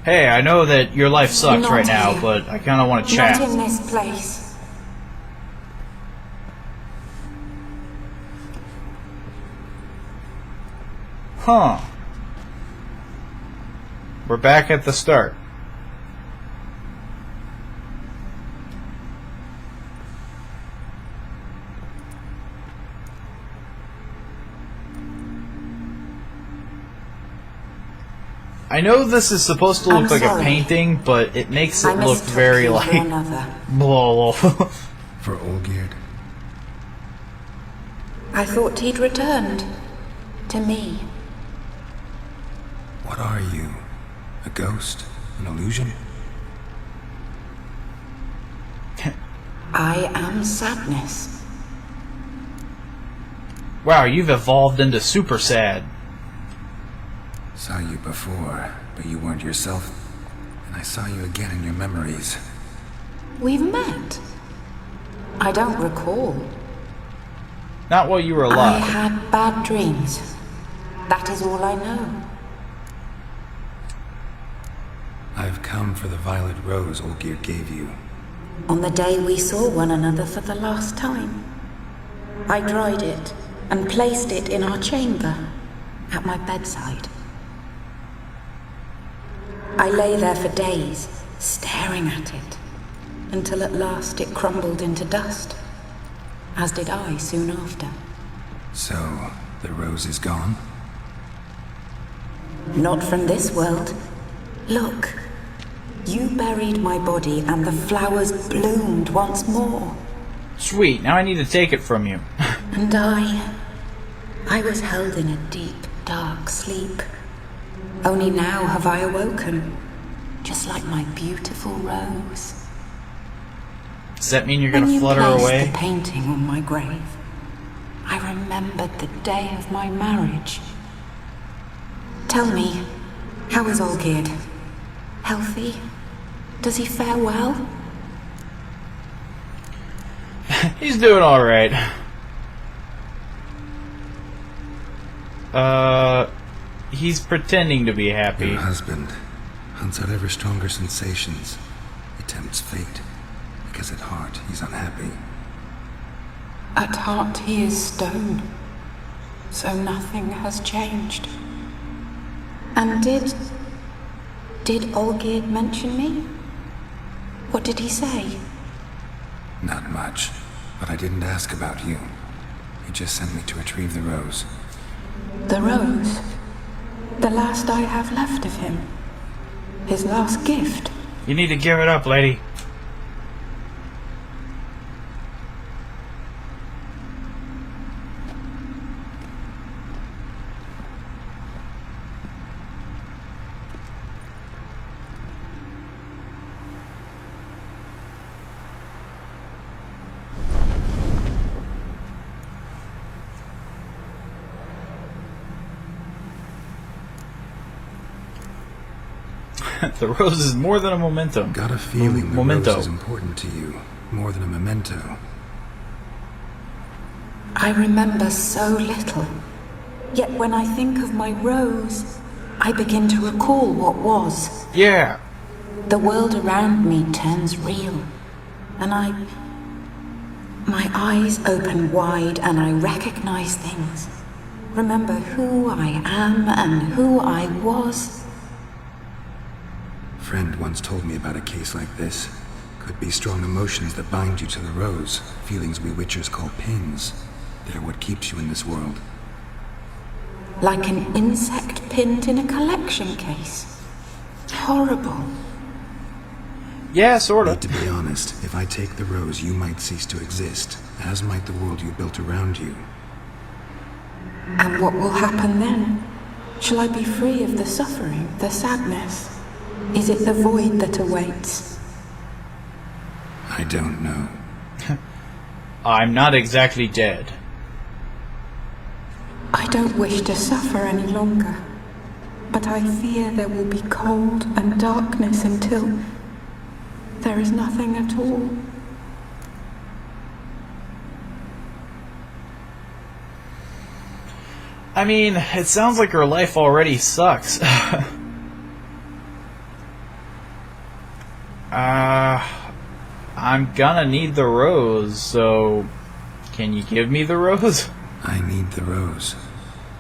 Hey, I know that your life sucks Not right now, here. but I kind of want to chat. Not in this place. Huh. We're back at the start. I know this is supposed to look I'm like sorry. a painting, but it makes it I look mistook very you for like another. blah. For Olgierd? I thought he'd returned. To me. What are you? A ghost? An illusion? I am sadness. Wow, you've evolved into super sad. Saw you before, but you weren't yourself. And I saw you again in your memories. We've met. I don't recall. Not while you were I alive. had bad dreams. That is all I know. I've come for the violet rose Olgierd gave you. On the day we saw one another for the last time, I dried it and placed it in our chamber at my bedside. I lay there for days, staring at it, until at last it crumbled into dust, as did I soon after. So, the rose is gone? Not from this world. Look, you buried my body and the flowers bloomed once more. Sweet, now I need to take it from you. And I was held in a deep, dark sleep. Only now have I awoken, just like my beautiful rose. Does that mean you're When gonna you flutter placed away? the painting on my grave, I remembered the day of my marriage. Tell me, how is Olgierd? Healthy? Does he fare well? He's doing alright. He's pretending to be happy. Your husband hunts out ever stronger sensations. He tempts fate, because at heart he's unhappy. At heart he is stone, so nothing has changed. And did Olgierd mention me? What did he say? Not much, but I didn't ask about you. He just sent me to retrieve the rose. The rose? The last I have left of him? His last gift? You need to give it up, lady. The rose is more than a memento. Got a feeling the memento. rose is important to you, more than a memento. I remember so little. Yet when I think of my rose, I begin to recall what was. Yeah. The world around me turns real, and my eyes open wide and I recognize things. Remember who I am and who I was. A friend once told me about a case like this. Could be strong emotions that bind you to the rose, feelings we witchers call pins. They're what keeps you in this world. Like an insect pinned in a collection case. Horrible. Yeah, sorta. But to be honest, if I take the rose, you might cease to exist, as might the world you built around you. And what will happen then? Shall I be free of the suffering, the sadness? Is it the void that awaits? I don't know. I'm not exactly dead. I don't wish to suffer any longer, but I fear there will be cold and darkness until there is nothing at all. I mean, it sounds like her life already sucks. I'm gonna need the rose, so can you give me the rose? I need the rose.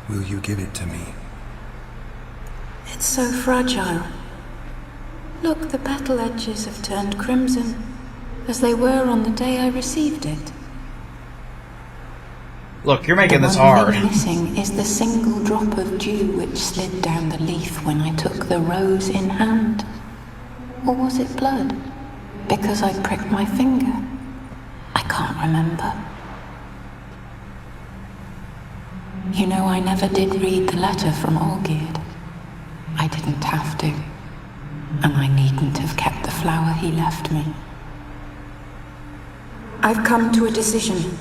Will you give it to me? It's so fragile. Look, the petal edges have turned crimson, as they were on the day I received it. Look, you're making this The one hard. thing missing is the single drop of dew which slid down the leaf when I took the rose in hand. Or was it blood? Because I pricked my finger. I can't remember. You know, I never did read the letter from Olgierd. I didn't have to. And I needn't have kept the flower he left me. I've come to a decision.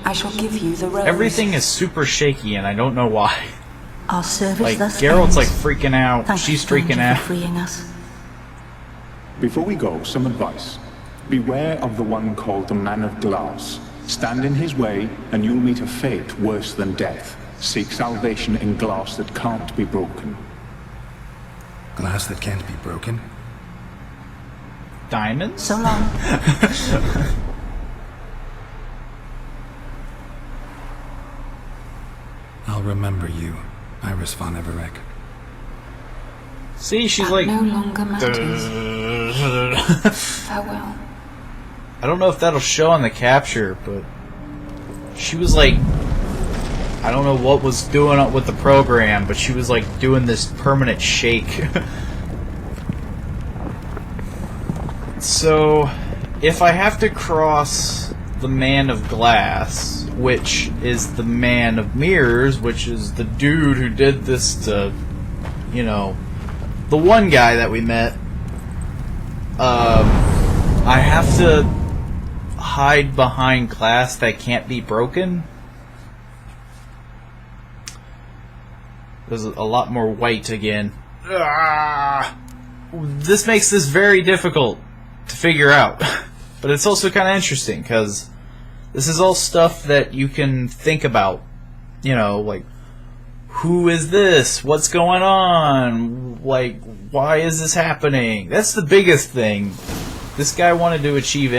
I shall give you the rose. Everything is super shaky, and I don't know why. Our service Like, thus Geralt's ends. like freaking out. Thank She's you, freaking stranger, out. for freeing us. Before we go, some advice. Beware of the one called the Man of Glass. Stand in his way, and you'll meet a fate worse than death. Seek salvation in glass that can't be broken. Glass that can't be broken? Diamonds? So long. I'll remember you, Iris von Everec. See, she's That like... no longer matters. Farewell. I don't know if that'll show on the capture, but she was like, I don't know what was doing with the program, but she was like doing this permanent shake. So, if I have to cross the Man of Glass, which is the Man of Mirrors, which is the dude who did this to, you know, the one guy that we met, I have to hide behind glass that can't be broken. There's a lot more white again. This makes this very difficult to figure out. But it's also kind of interesting, because this is all stuff that you can think about. You know, like, who is this? What's going on? Like, why is this happening? That's the biggest thing. This guy wanted to achieve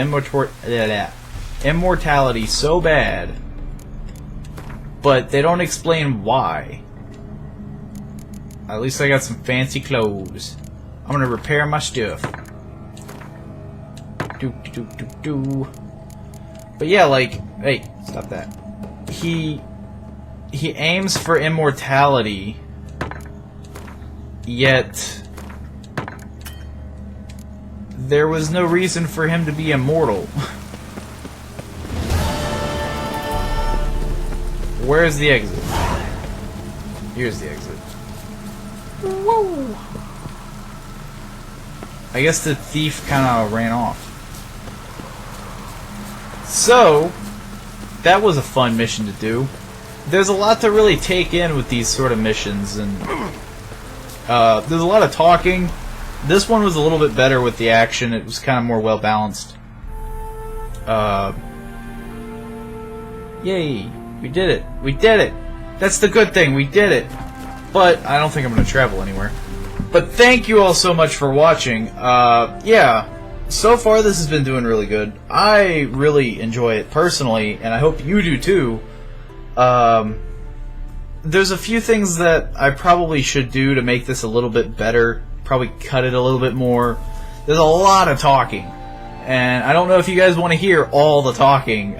immortality so bad, but they don't explain why. At least I got some fancy clothes. I'm gonna repair my stuff. But yeah, like, hey, stop that. He aims for immortality, yet there was no reason for him to be immortal. Where's the exit? Here's the exit. Woo! I guess the thief kind of ran off. So, that was a fun mission to do. There's a lot to really take in with these sort of missions, and there's a lot of talking. This one was a little bit better with the action. It was kind of more well balanced. Yay! We did it! We did it! That's the good thing. We did it. But I don't think I'm going to travel anywhere. But thank you all so much for watching. Yeah. So far, this has been doing really good. I really enjoy it personally, and I hope you do too. There's a few things that I probably should do to make this a little bit better. Probably cut it a little bit more. There's a lot of talking, and I don't know if you guys want to hear all the talking.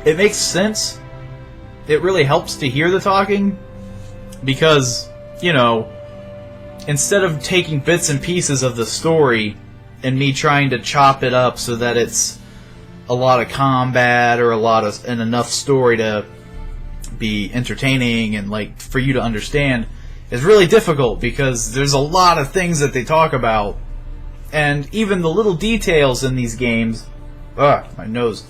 It makes sense. It really helps to hear the talking, because, you know, instead of taking bits and pieces of the story and me trying to chop it up so that it's a lot of combat or and enough story to be entertaining and like for you to understand, is really difficult, because there's a lot of things that they talk about, and even the little details in these games, my nose,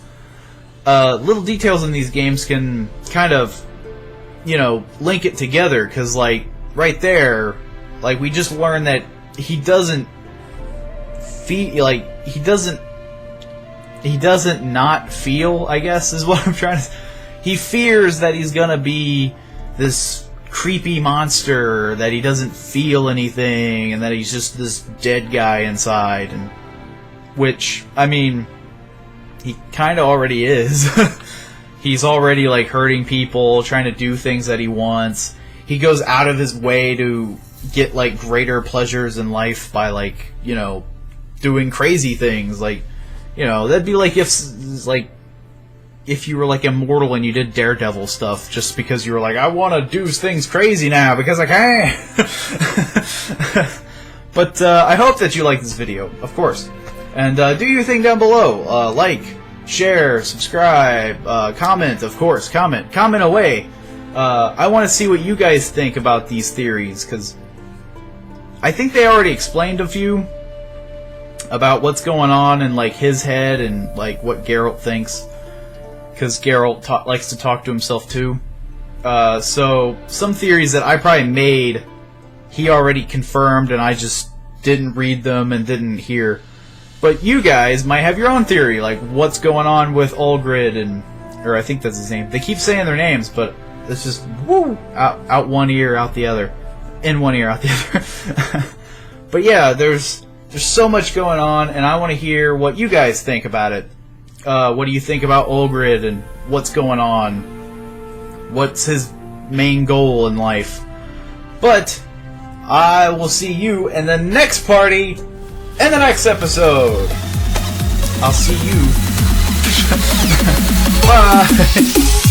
little details in these games can kind of, you know, link it together, because like right there, like we just learned that he doesn't feel, like he doesn't not feel, I guess is what I'm trying to. He fears that he's gonna be this creepy monster, that he doesn't feel anything, and that he's just this dead guy inside, and which, I mean, he kind of already is. He's already like hurting people, trying to do things that he wants. He goes out of his way to get like greater pleasures in life by, like, you know, doing crazy things. Like, you know, that'd be like if you were like immortal and you did Daredevil stuff just because you were like, I want to do things crazy now because I can. But I hope that you like this video, of course. And do your thing down below. Like, share, subscribe, comment, of course. Comment away. I want to see what you guys think about these theories, because I think they already explained a few about what's going on in like his head and like what Geralt thinks, because Geralt likes to talk to himself too. So some theories that I probably made, he already confirmed, and I just didn't read them and didn't hear. But you guys might have your own theory, like what's going on with Olgrid and, or I think that's his name. They keep saying their names, but it's just woo, out one ear, out the other, in one ear, out the other. But yeah, there's so much going on, and I want to hear what you guys think about it. What do you think about Olgrid and what's going on? What's his main goal in life? But I will see you in the next party, in the next episode. I'll see you. Bye.